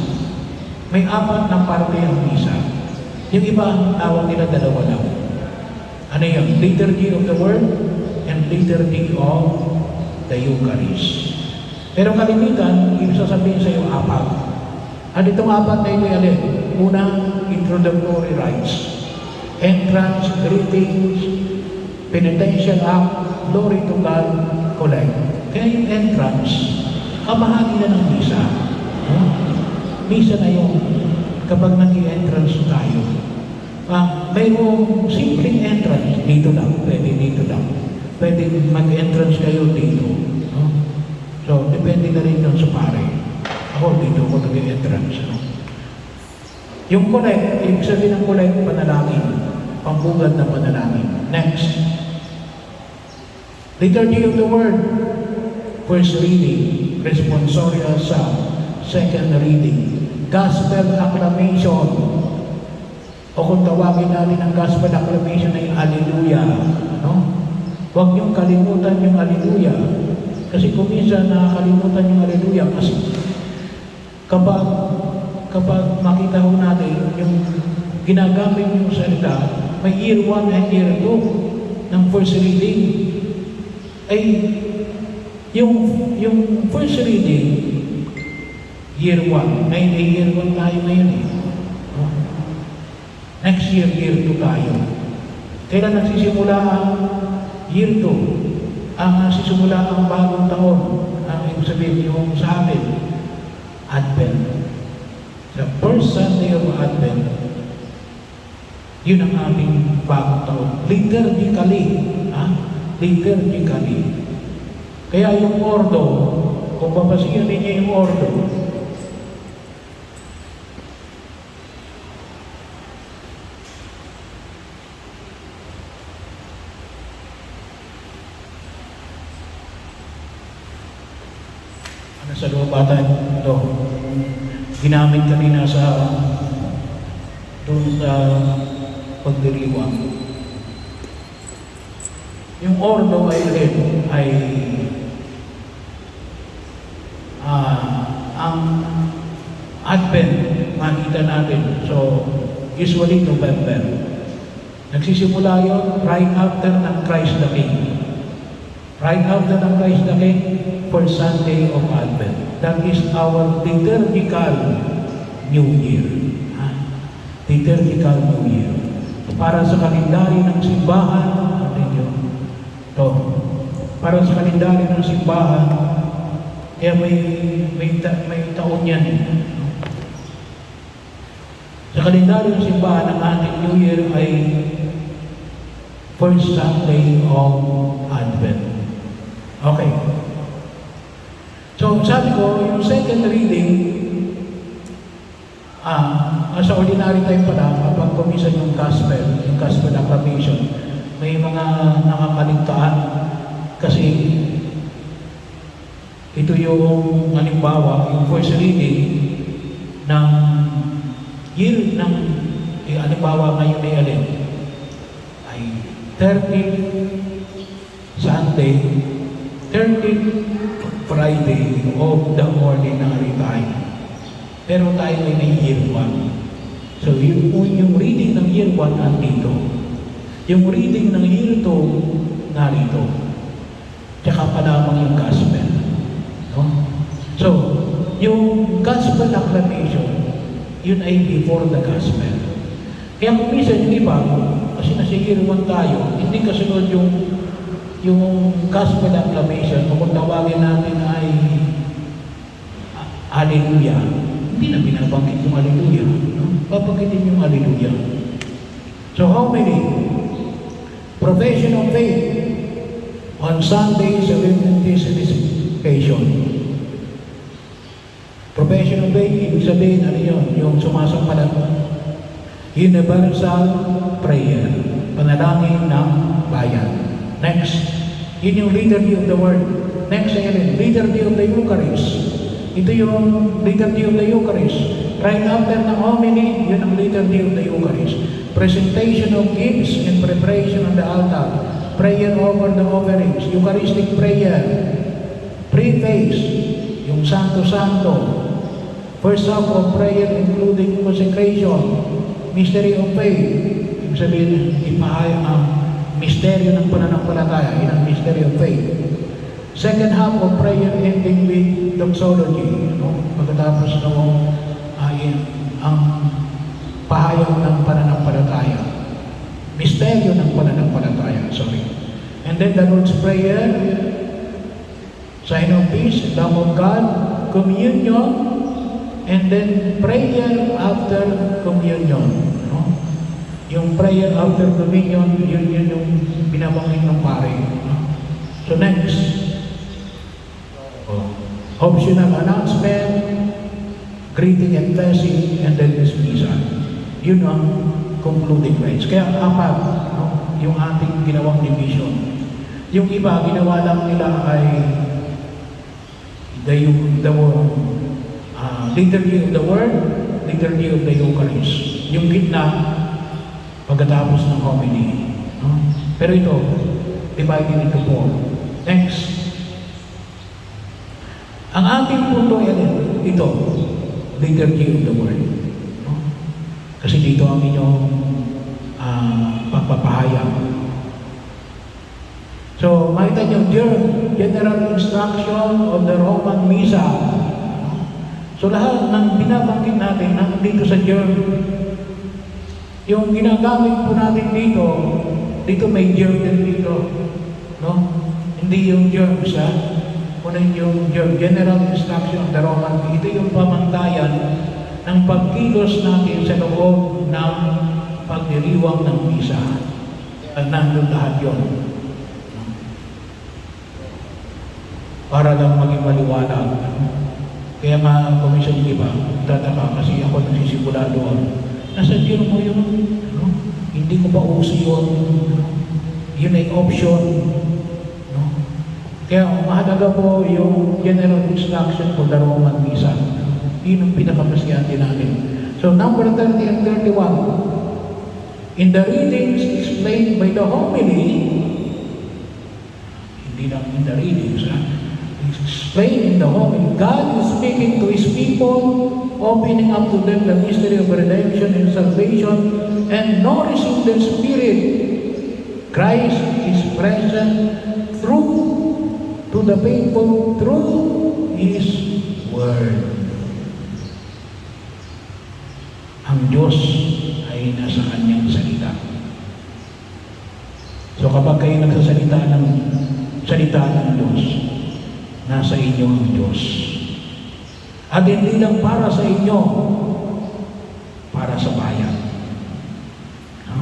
A: May apat na parte ang misa. Yung iba, tawag nila dalawa lang. Ano yun? Liturgy of the Word and Liturgy of the Eucharist. Pero kalimitan, ibig sasabihin sa iyo, apat. At itong apat na ito alin? Una, introductory rites. Entrance, greetings, penitential act, glory to God, collect. Kaya yung entrance, kabahagi na ng misa. Misa na yun. Kapag nag-i-entrance tayo. Mayroong simpleng entrance. Dito lang. Pwede dito lang. Pwede mag-entrance kayo dito. So, depende na rin yun sa pare. Ako, dito ako nag-entrance. Yung collect, ibig sabihin ng collect, panalangin. Pambugad na panalangin. Next. Liturgy of the Word. First reading. Responsorial Psalm. Second reading. Gospel acclamation. O kung tawagin natin ang gospel acclamation ay Hallelujah. No? Huwag niyong kalimutan yung Hallelujah. Kasi kung minsan nakakalimutan yung Hallelujah, kasi kapag makita ho natin yung ginagamit yung salita, may year 1 and year 2 ng first reading. Ay, yung first reading, year 1, ay year 1 tayo ngayon eh. No? Next year, year 2 tayo. Kailan nagsisimula ang year 2? Ang nagsisimula ang bagong taon, ang ibig sabihin yung sa atin, Advent. The first Sunday of Advent, yun ang ating bagong taon. Liturgically. Liturgically. Kaya yung ordo, kung babasihan ninyo yung ordo, sa lubatan ito, ginamit kanina doon sa pagdiriwang. Yung ordo ay ang Advent, makita natin. So, usually November. Nagsisimula yun right after ng Christ the King. Right after ng Christ the King, first Sunday of Advent. That is our liturgical New Year. Liturgical New Year. Para sa kalendaryo ng simbahan, para sa kalendaryo ng simbahan, kaya may taon yan. Sa kalendaryo ng simbahan, ang ating New Year ay first Sunday of Advent. Okay. So, sabi ko, yung second reading, sa ordinary time pala, kapag kumisan yung gospel acclamation, may mga nakakaligtaan kasi ito yung halimbawa, yung first reading ng year ng halimbawa ngayon ay alin ay 13th Sunday, 13th Friday of the ordinary time. Pero tayo ay may year 1. So yung reading ng year 1 nandito. Yung reading ng year 2 narito. Tsaka pa lamang yung gospel. No? So, yung gospel acclamation, yun ay before the gospel. Kaya kung minsan yung iba, kasi nasa year 1 tayo, hindi kasunod yung gospel acclamation, kung tawagin natin ay Hallelujah. Hindi na binabanggit yung Hallelujah. No? Babanggitin yung Hallelujah. So how many? Profession of faith on Sunday, solemnity, anticipation. Profession of faith, ibig sabihin, ano yun? Yung sumasampalataya. Universal prayer. Panalangin ng bayan. Next, yun yung liturgy of the word. Next, liturgy of the Eucharist. Ito yung liturgy of the Eucharist. Right after ng homily, yun ang liturgy of the Eucharist. Presentation of gifts and preparation on the altar. Prayer over the offerings. Eucharistic prayer. Preface. Yung Santo-Santo. First half of prayer including consecration. Mystery of faith. Ibig sabihin, ipahayag ang misteryo ng pananampalataya. Yun ang mystery of faith. Second half of prayer ending with doxology. No? Pagkatapos noong ang pahayag ng pananampalataya. Misteryo ng pananampalataya. Sorry. And then the Lord's Prayer, sign of peace, love of God, communion, and then prayer after communion. No? Yung prayer after communion, yun yung binabanggit ng pare. No? So next, optional announcement, greeting and blessing, and then dismissal. Yun ang concluding rites. Kaya apat, no? Yung ating ginawang division. Yung iba, ginawa lang nila ay the liturgy of the word, liturgy of the Eucharist. Yung gitna pagkatapos ng homily. No? Pero ito, divided into 4. Next. Ang ating punto ay ito, liturgy of the word. No? Kasi dito ang inyong pagpapahayag. So, makita nyo, general instruction of the Roman Misa. So, lahat ng binabanggit natin dito sa germ, yung ginagamit po natin dito may germ din dito. No? Hindi yung germs, ha? Kunin yung germ, general instruction of the Roman Misa. Ito yung pamantayan ng pagkilos natin sa loob ng pagdiriwang ng Misa. Nandun lahat yun. Para lang maging maliwanag. Kaya nga, komisyon iba, tataka kasi ako nagsisimula doon. Nasa germ mo yun. No? Hindi ko ba uso yun? No? Yun ay option. No? Kaya mahalaga po yung general instruction for the Roman Misa. Yun ang pinakamasyante natin. So, number 30 and 31. In the readings explained by the homily, hindi lang in the readings, explained in the homily, God is speaking to His people, opening up to them the mystery of redemption and salvation, and nourishing their spirit. Christ is present to the faithful through His Word. Ang Diyos ay nasa Kanyang salita. So kapag kayo nagsasalita ng salita ng Diyos, nasa inyo ang Diyos. At hindi lang para sa inyo, para sa bayan. No?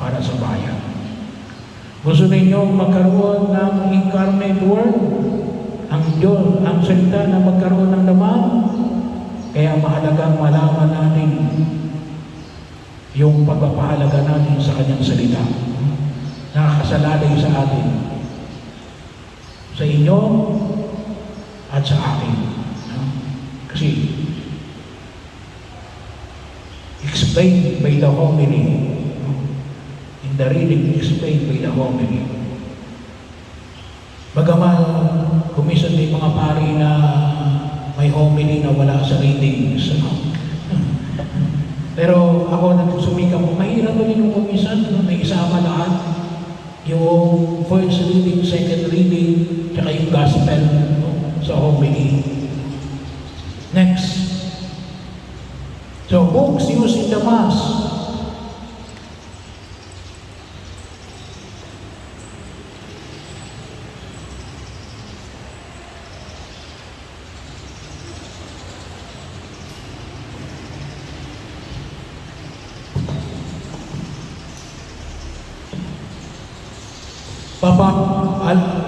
A: Para sa bayan. Gusto ninyo magkaroon ng incarnate word? Ang Diyos, ang salita na magkaroon ng laman? Kaya mahalagang malaman natin yung pagpapahalaga natin sa Kanyang salita. Nakakasalalay sa atin. Sa inyo, at sa akin. No? Kasi, explained by the homily. No? In the reading, explained by the homily. Bagaman, kumisan din mga pari na may homily na wala sa readings. No? Pero ako nagsumikap, mahirap rin yung kumisan, no? May isama lahat. Yung first reading, second reading, tsaka yung gospel, no? Sa homily. Next. So, books used in the Mass.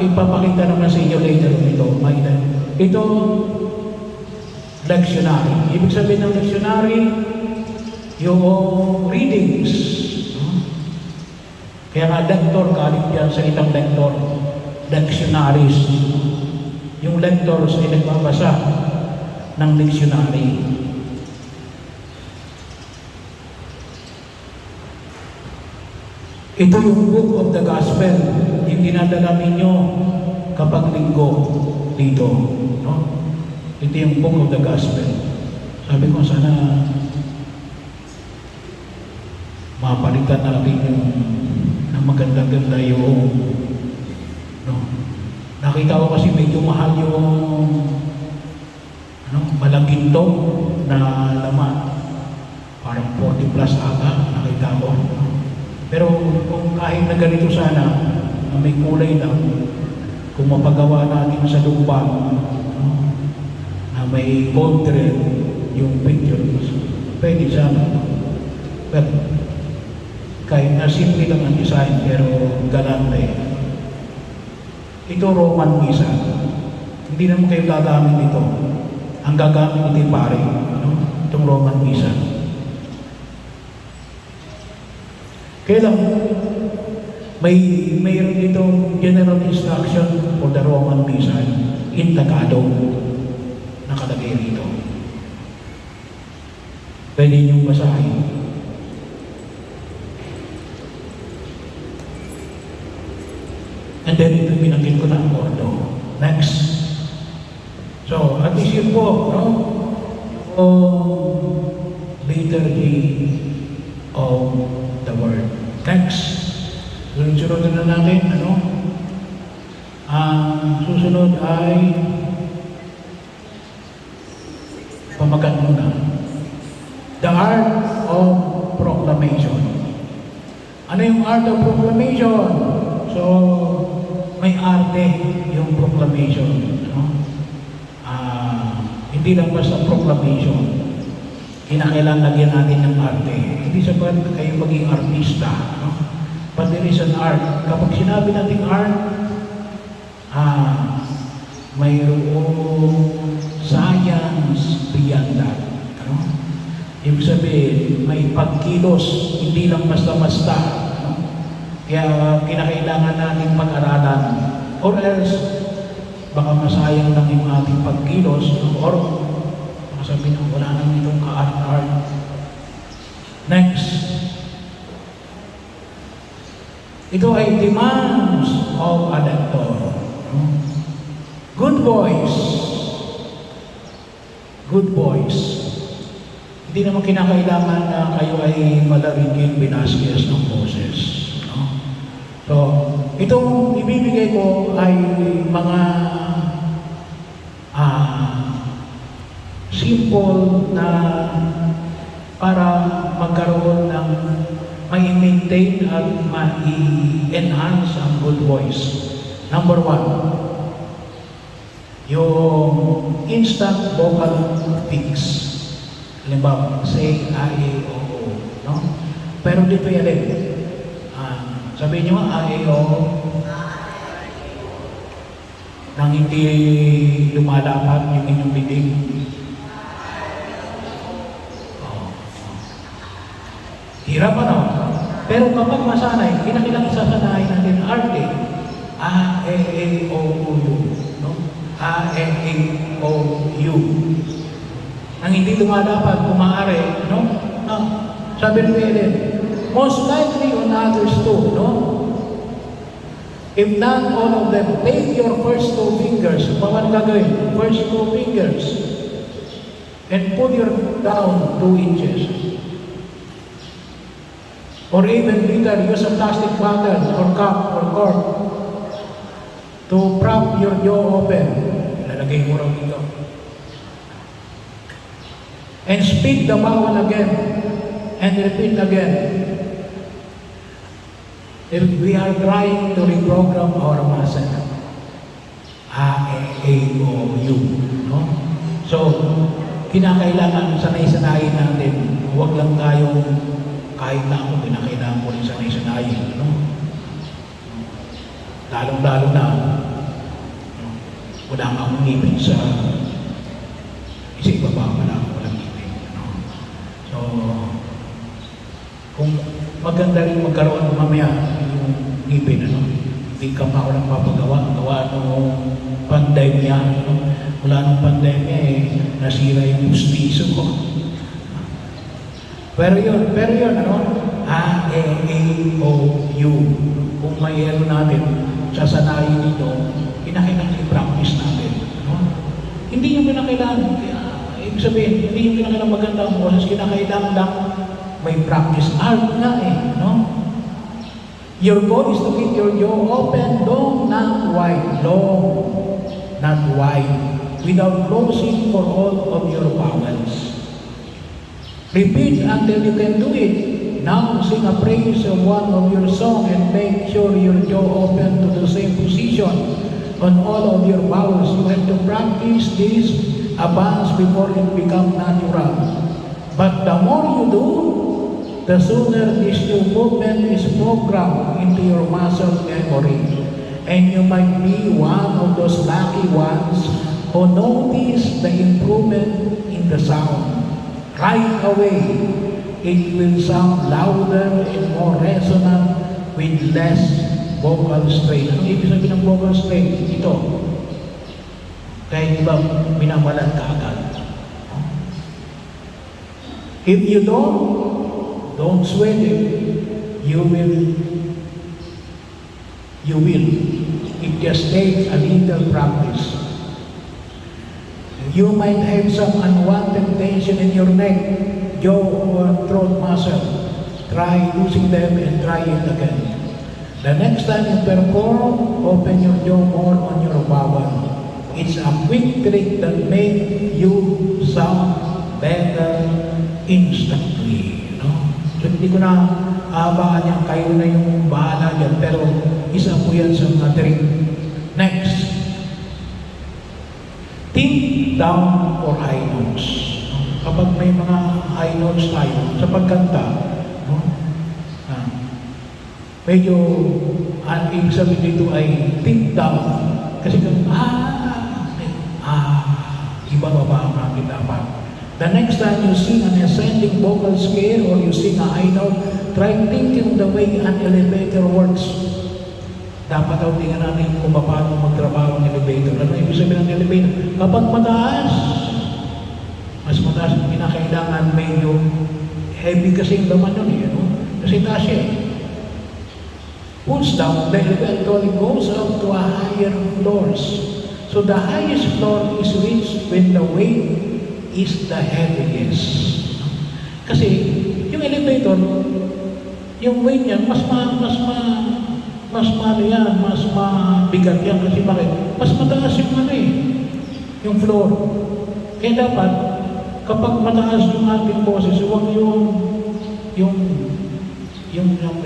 A: Ipapakita naman sa inyo later ito. Ito, lectionary. Ibig sabihin ng lectionary, yung readings. Kaya nga lector, galing yan sa itang lector. Lectionaries. Yung lectors ay nagbabasa ng lectionary. Ito yung book of the gospel, yung dinadala ninyo kapag linggo dito. No? Ito yung book of the gospel. Sabi ko, sana mapalitan natin yung na maganda-ganda yung no? Nakita ko kasi medyo mahal yung malaginto na laman. Parang 40 plus ata, nakita ko. Pero kung kahit na ganito sana, na may kulay lang, kung mapagawa natin sa lupa, na may gold thread, yung picture, pwede sana. Pero kahit na simple lang ang design, pero galante. Ito Roman Misa. Hindi naman kayo gagamit ito. Ang gagamit ito yung pare, itong Roman Misa. Kaya lang, mayroon ditong general instruction for the Roman Misa in Tagalog. Nakalagay rito. Pwede niyong basahin. And then ito binanggit ko na ordo. Next. So, at least yun po, no? Liturgy of the Word. Next. Sunod na natin, ano? Ang susunod ay pamagat muna. The art of proclamation. Ano yung art of proclamation? So, may arte yung proclamation. No? Hindi lang basta proclamation. Kinakailangan lagyan natin ng arte. Hindi sapat kayo maging artista. No? But there is an art. Kapag sinabi natin art, mayroong science beyond that. Ano? Ibig sabihin, may pagkilos, hindi lang basta-basta. No? Kaya kinakailangan natin pag-aralan. Or else, baka masayang lang yung ating pagkilos, or sabihin na wala nang itong ka-art-art. Next. Ito ay demands of a lector. Good voice. Good voice. Hindi naman kinakailangan na kayo ay malarigin Velasquez ng boses. No? So, itong ibibigay ko ay mga simple na para magkaroon ng ma-maintain at ma-enhance ang good voice. Number one, yung instant vocal fix. Halimbawa, say, I, A, O, O. No? Pero dito yan din. Sabihin nyo, I, A, O, nang hindi lumalapat yung inyong bibig. Hirap ano? Pero kapag masanay, kinakailangan isasanayin natin ang arte. A, E, A, O, U. No? A, E, A, O, U. Nang hindi lumalapat, kumaari, no? No. Sabi ni Ellen, most likely on others too, no? If not all of them, take your first two fingers. Paano gagawin? First two fingers. And put your down 2 inches. Or even later, use a plastic bottle or cup or cork to prop your jaw open. Lalagay mo raw dito. And speak the vowel again and repeat again. If we are trying to reprogram our muscle. A, E, A, O, U. No? So, kinakailangan sanay-sanayin natin. Huwag lang tayong kahit na ako, kinakailangan ko rin sanay-sanayin. No? Lalong-lalo na, wala akong ngipin sa isa ibaba, wala akong ngipin. No? So, kung maganda rin magkaroon mamaya yung ngipin, ano? Hindi ka pa ako nang papagawa. Gawa nung pandemya. Ano? Wala nung pandemya nasira yung pustiso ko. Pero yun, ano? A, E, A, O, U. Kung may ano natin, sasanayin nito, kinakailangan i-practice natin. No? Hindi yung kinakailangan, ibig sabihin, hindi yung kinakailangan maganda ang boses, kinakailangan lang may practice. Art nga no? Your goal is to keep your jaw open, long, not wide. Long, not wide. Without closing for all of your vowels. Repeat until you can do it. Now sing a praise of one of your song and make sure your jaw open to the same position on all of your vowels. You have to practice this advance before it becomes natural. But the more you do, the sooner this new movement is programmed into your muscle memory. And you might be one of those lucky ones who notice the improvement in the sound. Right away, it will sound louder and more resonant with less vocal strain. Ano ibig sabihin ng vocal strain? Ito. Kaya di ba minamalan ka agad? If you don't sweat it, you will You will. It just takes a little practice. You might have some unwanted tension in your neck, jaw, or throat muscle. Try losing them and try it again. The next time you perform, open your jaw more on your bowel. It's a quick trick that makes you sound better instantly. No? So hindi ko na aabangan yan, kayo na yung bahala dyan, pero isa po yan sa mga trick. Next, think down or high notes. Kapag may mga high notes tayo sa pagkanta, no? Medyo ang ibig sabihin dito ay think down. Kasi kung ibababa ang aking dapat. The next time you sing an ascending vocal scale or you sing a high note, try thinking the way an elevator works. Dapat daw tingnan natin kung paano magtrabaho ng elevator. Ano ibig sabihin ng elevator? Kapag mataas, mas mataas ang kinakailangan, medyo heavy kasi yung laman yun. No? Kasi taas siya. Pulls down, the elevator goes up to a higher floors. So the highest floor is reached when the weight is the heaviest. Kasi yung elevator, yung weight niya mas mabigat yan kasi bakit? Mas mataas yung yung floor. Kaya dapat kapag mataas yung ating boses, huwag yung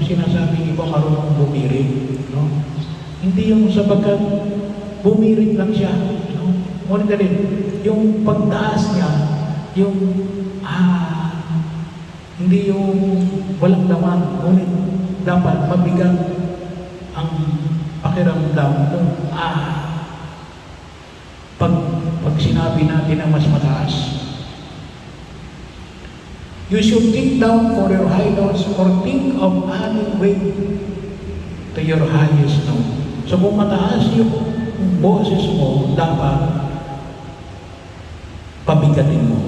A: sinasabing iba marunong bumirit, no? Hindi yung sapagkat bumirit lang siya, no? Ngunit din, yung pagtaas niya, yung hindi yung walang laman, ngunit dapat mabigat ang pakiramdam mo. Pag sinabi natin na mas mataas. You should think down for your high notes or think of adding weight to your highest note. So kung mataas yung boses mo, dapat pabigatin mo.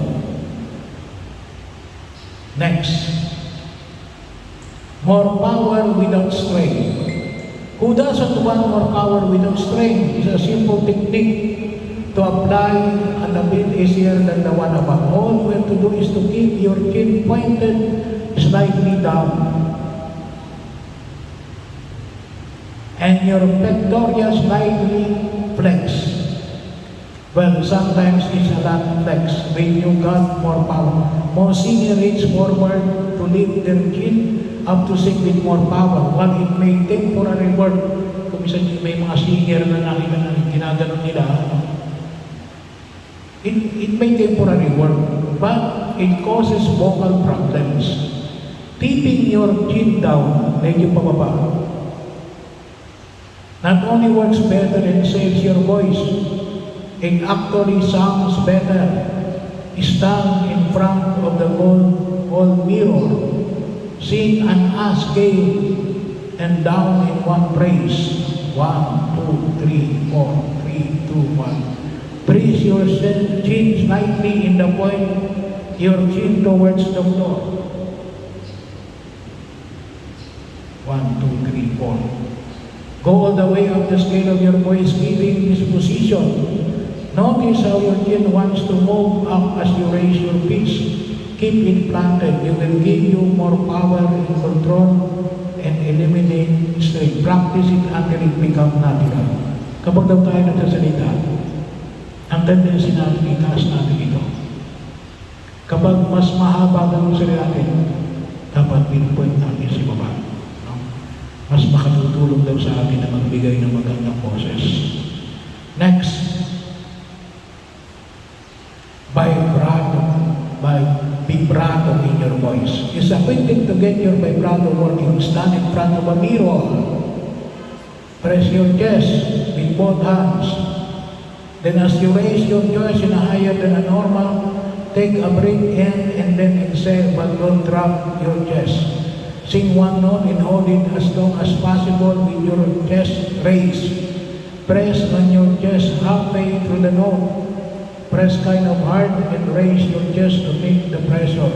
A: Next, more power without strength. Who doesn't want more power without strength? It's a simple technique to apply and a bit easier than the one above. All you have to do is to keep your chin pointed slightly down and your pectoral slightly flexed. Well, sometimes it's a lot flex when you got more power. Most senior reach forward to lift their chin up to sink with more power. While it may temporary work, kung minsan may mga senior na nakita na ginaganon nila, it may temporary work, but it causes vocal problems. Tipping your chin down, medyo pababa, not only works better and saves your voice, it actually sounds better. Stand in front of the gold mirror, sing an A scale and down in one praise. 1, 2, 3, 4, 3, 2, 1. Praise your chin slightly in the point, your chin towards the floor. 1, 2, 3, 4. Go all the way up the scale of your voice, keeping this position. Notice how your chin wants to move up as you raise your pitch. Keep it planted. It will give you more power and control and eliminate strain. Practice it until it becomes natural. Kapag daw tayo nagsasalita, ang tendency natin, itaas natin ito. Kapag mas mahaba daw sa natin, dapat pinpoint natin sa baba. No? Mas makatutulong daw sa atin na magbigay ng magandang boses. Next, vibrato in your voice. It's a quick thing to get your vibrato working. Stand in front of a mirror. Press your chest with both hands. Then as you raise your chest in a higher than a normal, take a breath in and then exhale, but don't drop your chest. Sing one note and hold it as long as possible with your chest raised. Press on your chest halfway through the note. Press kind of hard and raise your chest to make the pressure.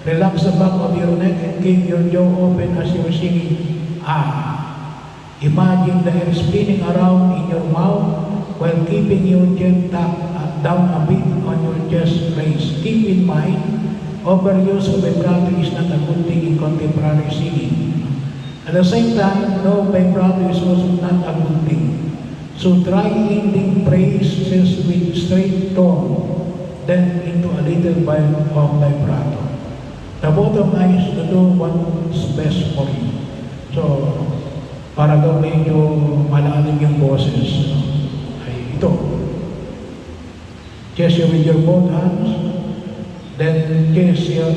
A: Relax the back of your neck and keep your jaw open as you're singing. Imagine the air spinning around in your mouth while keeping your chin down a bit on your chest raised. Keep in mind, overuse of vibrato is not a good thing in contemporary singing. At the same time, no vibrato is also not a good thing. So try ending phrases with straight tone, then into a little bit of vibrato. The bottom line is to do what's best for you. So, para daw medyo malalim yung boses, ay ito. Gesture with your both hands, then gesture,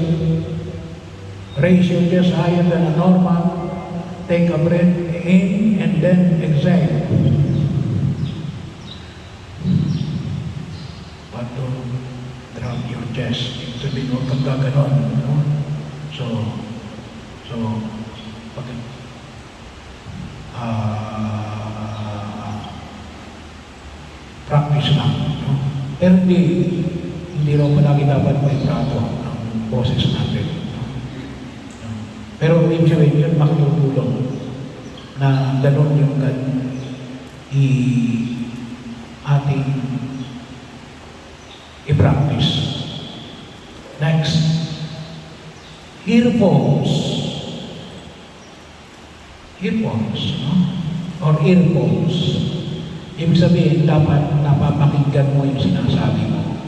A: raise your chest higher than a normal, take a breath in and then exhale. But don't drop your chest. Sabihin mo kang gaganon. No? So, pag, practice lang. No? Pero hindi raw palagi dapat may prato ang boses natin. No? Pero ibig sabihin yun makatutulong na gano'n yung ating i-practice. Next, earphones. Earphones, no? Or earphones. Ibig sabihin, dapat napapakinggan mo yung sinasabi mo.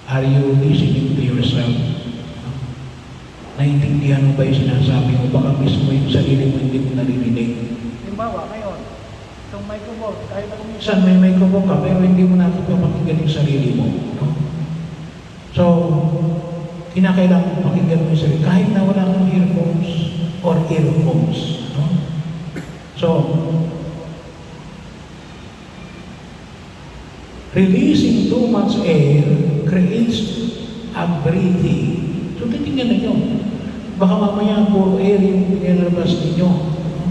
A: Are you listening to yourself? No? Naintindihan mo ba yung sinasabi mo? Baka mismo yung sarili mo hindi mo naririnig.
B: Halimbawa, ngayon, itong microphone, kahit ako
A: Minsan may microphone ka, pero hindi mo napapakinggan yung sarili mo. No? So, kinakailangan pakinggan mo yung sarili. Kahit na wala kang earphones or earphones. No? So, releasing too much air creates a breathing. So, titingnan ninyo. Baka mamaya puro air yung pinalabas ninyo. No?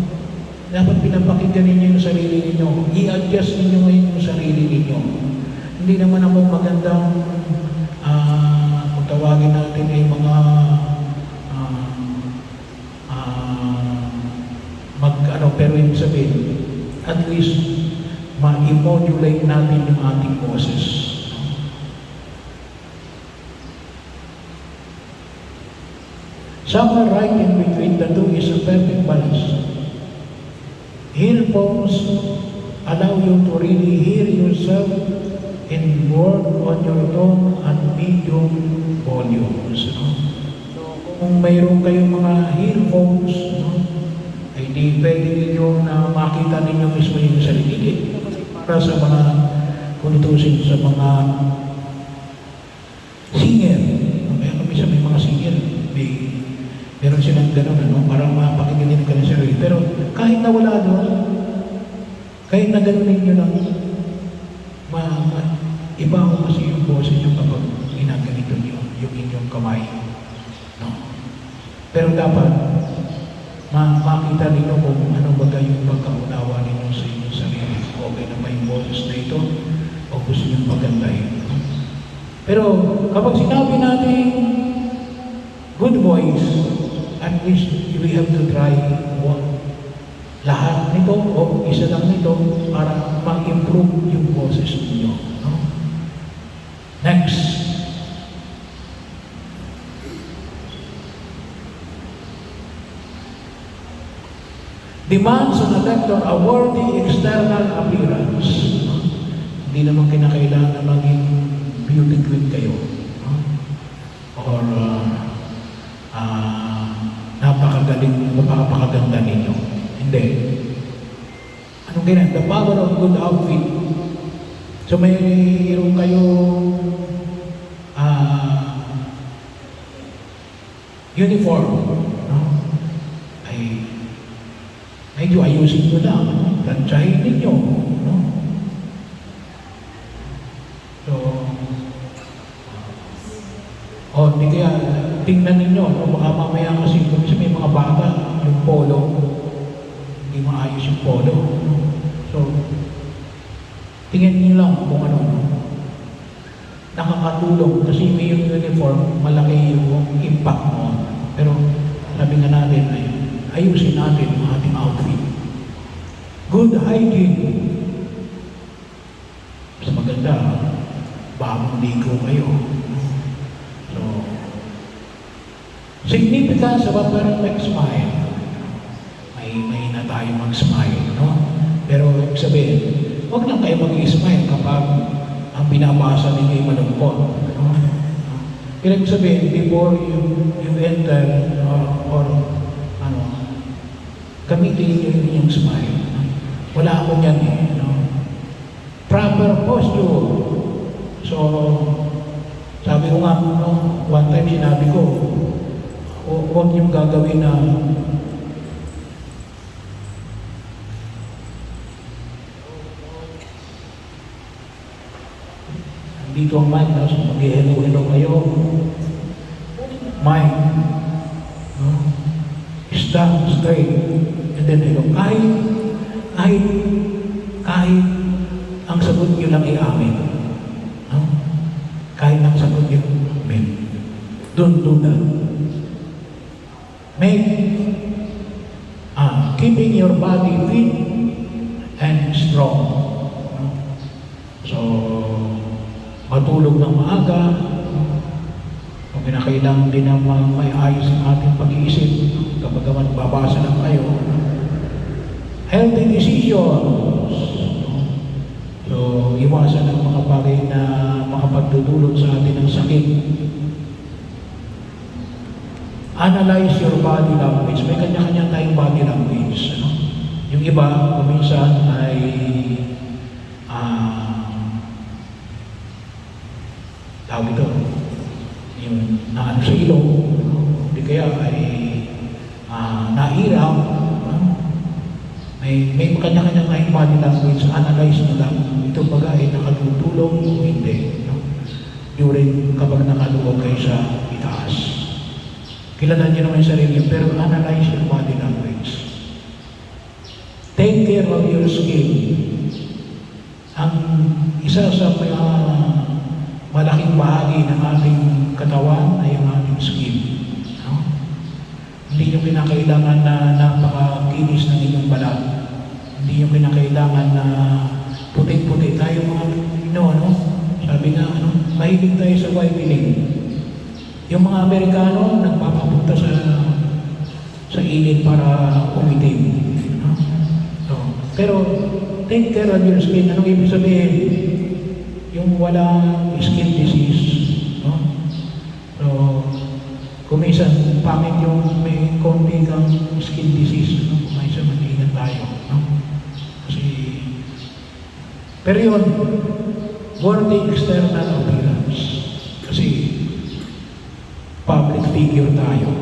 A: Dapat pinapakinggan ninyo yung sarili ninyo. I-adjust ninyo ngayon yung sarili ninyo. Hindi naman ako magandang kung tawagin natin ay mga pero yung sabihin, at least ma-modulate natin yung ating boses. Somewhere right in between the two is a perfect balance. Earphones allow you to really hear yourself and work on your tone and medium volumes. No? So, kung mayroon kayong mga earphones, no? Ay di pwede ninyo na makita ninyo mismo yung sarili. Para sa mga kunitusin sa mga singer. Kaya kami sa may mga singer, meron silang gano'n, ano? Parang mapakinggan nila ka ng sarili. Pero kahit na wala doon, kahit na gano'n ninyo lang, iba ko kasi yung boses nyo kapag ginaganito nyo yung inyong kamay. No? Pero dapat makita ninyo kung ano baga yung pagkaunawa ninyo sa inyong sarili. Okay na ba yung boses na ito o gusto nyo pagandahin. Pero kapag sinabi natin good voice, at least we have to try lahat nito o isa lang nito para ma-improve yung boses ninyo. No? Next. Demands on a lector a worthy external appearance. Hindi naman kinakailangan maging beauty queen kayo. No? Or napakaganda ninyo. Hindi. Anong ganyan? The power of good outfit. So mayroon kayo uniform. No? Ay medyo ayusin nyo lang. Tansyahin ninyo. No? So, hindi kaya tingnan ninyo. No? Baka mamaya kasi may mga bata, yung polo, hindi maayos yung polo. No? So, tingnan nyo lang kung ano. Nakakatulong kasi may yung uniform, malaki yung impact mo. Pero sabi nga natin, ayusin natin ang ating outfit. good hygiene. Mas maganda, bagong ligo kayo. So, significance of a perfect smile. May na tayo mag-smile, no? Pero ibig sabihin, huwag lang kayo mag-smile kapag ang binabasa ninyo ay malungkot. No? Ibig sabihin, before you enter or ano, gamitin niyo yung inyong smile. Wala ako niyan eh. No? Proper posture. So, sabi ko nga, no, one time sinabi ko, huwag niyong gagawin na dito ang mic, tapos mag-hello-hello kayo. Mic. No? Stand straight. And then hello. Kahit ang sagot nyo lang ay amin. No? Kahit ang sagot nyo, amin. Don't do that. Make keeping your body fit and strong. No? So, matulog ng maaga, kung kinakailangan din na may ayos ang ating pag-iisip, kapag magbabasa lang kayo. Healthy decisions. So, iwasan ang mga bagay na makapagdudulot sa atin ng sakit. Analyze your body language. May kanya-kanya tayong body language. No? Yung iba, kuminsan ay tawag ito, yung naano sa ilong, hindi kaya ay nairaw, may kanya-kanya tayong body language, analyze nyo lang, ito baga ay nakatutulong o hindi, no? During kapag nakalugog kayo sa itaas. Kilala nyo naman yung sarili, pero analyze your body language. Take care of your skin. Ang isa sa malaking bahagi ng ating katawan ay ang ating skin. No? Hindi nyo kinakailangan na napakakinis ng inyong balat. Hindi nyo kinakailangan na puti-puti tayo mga Pilipino, no? Sabi nga, mahilig tayo sa whitening. Yung mga Amerikano, nagpapapunta sa init para umitim. No? So, pero, take care of your skin. Anong ibig sabihin? Yung walang skin disease, no? So, kuminsan, pangit yung may konti kang skin disease, no? Kuminsan, mag-ingat tayo, no? Kasi, pero yun, worthy external appearance. Kasi, public figure tayo.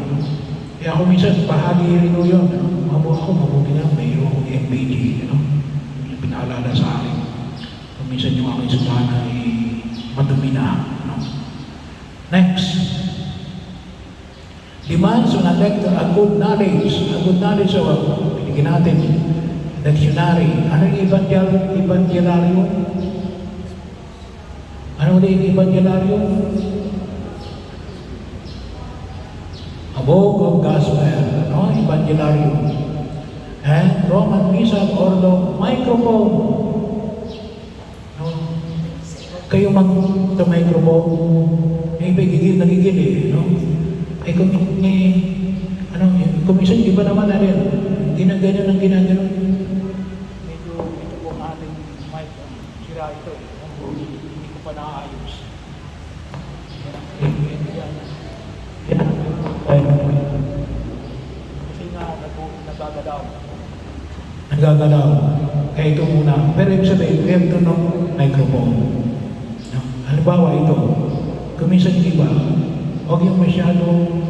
A: Kaya kuminsan, bahagi rin yun, no? Ako, mabuti na, mayroong MBG, no? Pinaalala sa akin. Minsan yung aking sumana ay madumi na. No? Next. Demands on a good knowledge. A good knowledge o pinigyan natin. Dictionary. Ano yung evangelaryo? Ano yung evangelaryo? A book of gospel. No? Evangelaryo. And Roman Missal or the microphone. Kayo sa microphone, may nagigil eh, no? Ay kung kumisan, iba naman na rin. Ginagano ng ginagano. Medyo ito po ang ating mic. Sira ito eh. Hindi ko pa nakaayos. Kasi nga, nagagalaw. Nagagalaw. Kaya ito muna. Pero ibig sabihin, we have to know microphone. Halimbawa ito, kuminsan yung iba, huwag yung masyadong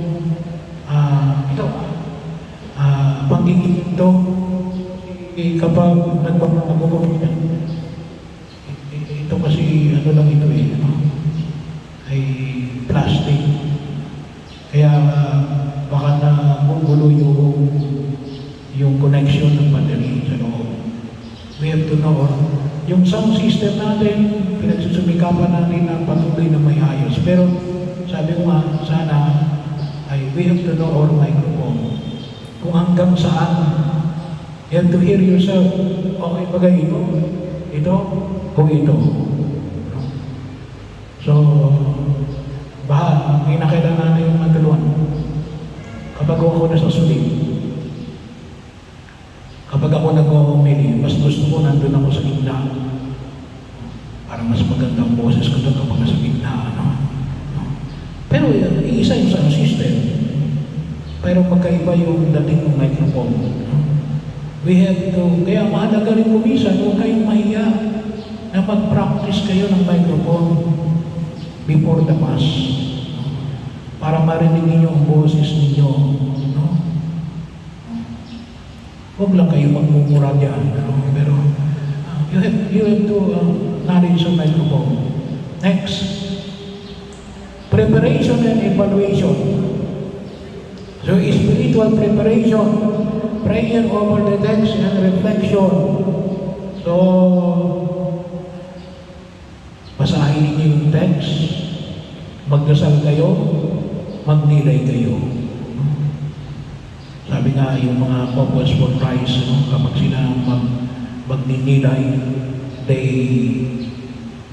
A: panggigit ito kapag nagpapagpapagpapag ito kasi ano lang ito eh, ay plastic. Kaya baka na gugulo yung connection ng battery sa loob. We have to know yung sound system natin, pinagsusumikapan natin na patuloy na may ayos. Pero sabi ko nga, sana ay we have to know our microphone. Kung hanggang saan You have to hear yourself, okay bagay ito, o ito. So, kinakailangan na yung matulungan. Kapag ako nasa sulit, kapag ako nag-umili, mas gusto ko nandun ako sa gitna. Parang mas maganda ang boses ko doon kapag nasa gitna. Pero iisa yung sound system. Pero magkaiba yung dating ng microphone. We have to, kaya mahalaga rin kumisan, huwag kayong mahiya na mag-practice kayo ng microphone before the Mass. Para marinig ninyo ang boses ninyo. Huwag lang kayo magmumura dyan. Pero you have to knowledge of microphone. Next. Preparation and evaluation. So, spiritual preparation, prayer over the text and reflection. So, basahin ninyo yung text, magdasal kayo, magnilay kayo. Sabi nga, yung mga Couples for Christ, kapag sila magninilay, they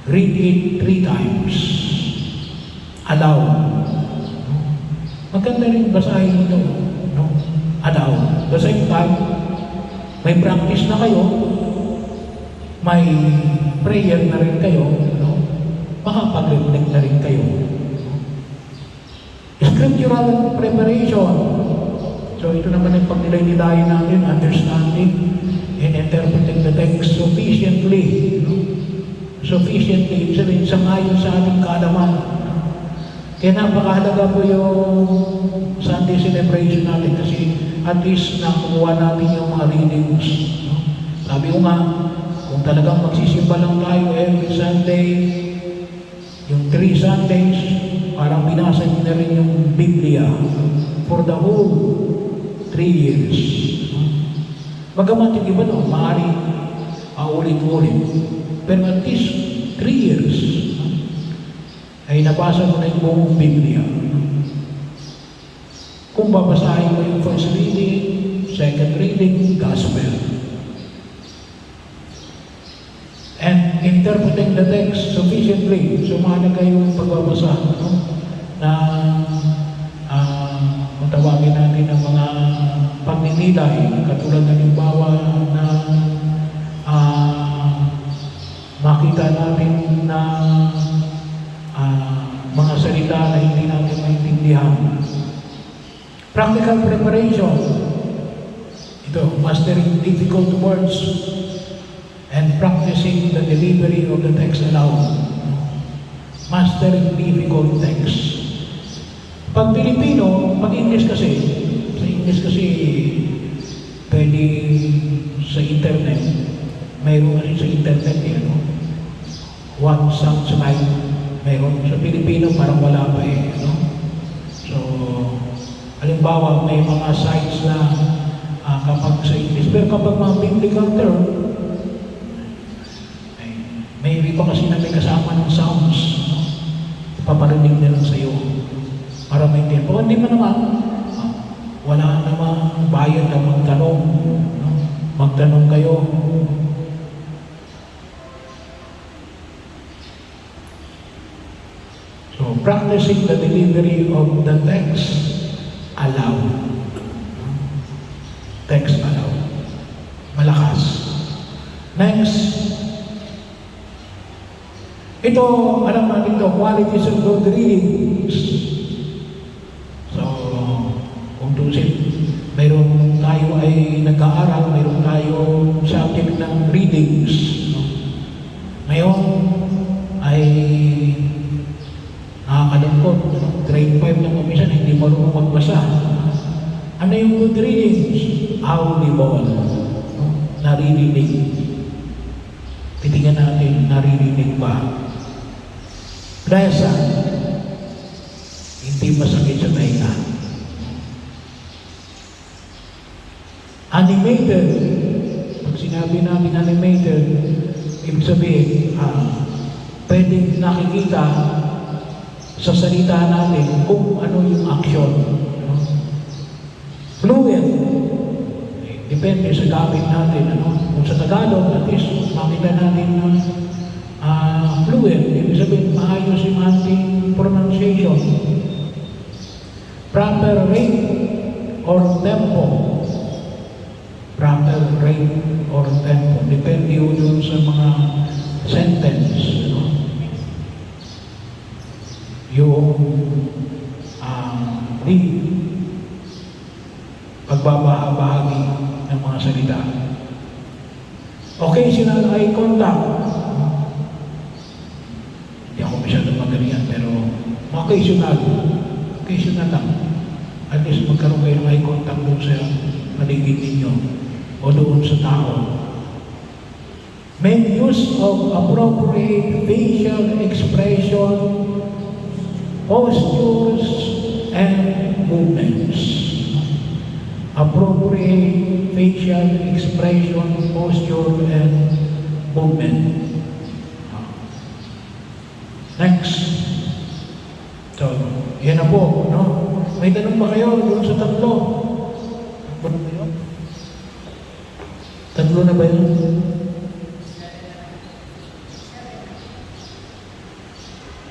A: read it 3 times. Aloud. Maganda rin basahin ito. Aloud. At the same time, may practice na kayo, may prayer na rin kayo, makapag-reflect na rin kayo. Scriptural preparation. So ito naman ang pagnilay-nilayin natin, understanding and interpreting the text sufficiently. Sufficiently, ibig sabihin, sangayon sa ating kaalaman. Kaya napakahalaga po yung Sunday celebration natin kasi at least nakukuha natin yung mga readings. Sabi ko nga, kung talagang magsisimba lang tayo every Sunday, yung 3 Sundays, parang binasa niyo na rin yung Biblia for the whole 3 years. Magamat yung iba maaari ulit-ulit. Pero at least 3 years ay nabasa mo na yung buong Biblia. Kung babasahin mo yung first reading, second reading, gospel. And interpreting the text sufficiently. So mahalaga yung pagbabasa na kung tawagin natin ang mga pagninilay, katulad ng halimbawa na makita natin na mga salita na hindi natin maintindihan. Practical preparation. Ito, mastering difficult words and practicing the delivery of the text aloud. Mastering difficult text. Pag Pilipino, pag English kasi, sa English kasi pwede sa internet, mayroon kasi sa internet one sounds like mayroon. Sa Pilipino parang wala pa So, halimbawa may mga sites na kapag sa English, pero kapag mga biblical term, may iba kasi na may kasama ng sounds, ipaparinig na lang sa'yo para may tempo. Hindi mo naman, wala namang bayad na magtanong. Magtanong kayo. So, practicing the delivery of the text aloud. Text aloud. Malakas. Next. Ito, alam natin ito, qualities of good readings. So, kung tusin, mayroon tayo ay nag-aaral, mayroon tayo subject ng readings. Ngayon, ay nakakalungkot. Grade 5 ng umisan, hindi marunong magbasa. Ano yung good readings? Audible. Naririnig. Titingnan natin, naririnig ba? Pleasant. Hindi masakit sa tainga. Animated. Pag sinabi namin animated, ibig sabihin, pwedeng nakikita sa salita natin kung ano yung action. Fluent. depende sa gamit natin. Ano? Kung sa Tagalog, at least makita natin na fluent, ibig sabihin maayos yung ating pronunciation. Proper rate or tempo. Proper rate or tempo. Depende yun dun sa mga sentence. Ano? Yung di pagbabahagi ng mga salita. Occasional eye contact. Hindi ako masyadong magalingan, pero occasional lang. At least magkaroon kayo ng eye contact doon sa paligid ninyo o doon sa tao. Make use of appropriate facial expression, postures, and movements. Appropriate facial expression, posture, and movement. Next. So, yan na po, no? May tanong ba kayo doon sa tatlo? Tatlo na ba yun?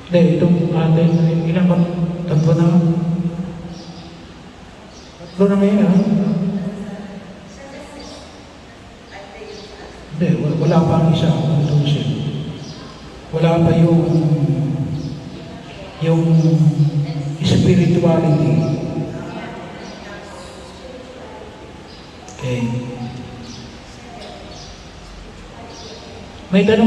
A: Hindi, itong atin, ilan ba? Tatlo na? Tatlo na ngayon, ha? Hindi, wala pa ang isa. Wala pa yung spirituality. Okay. May tanong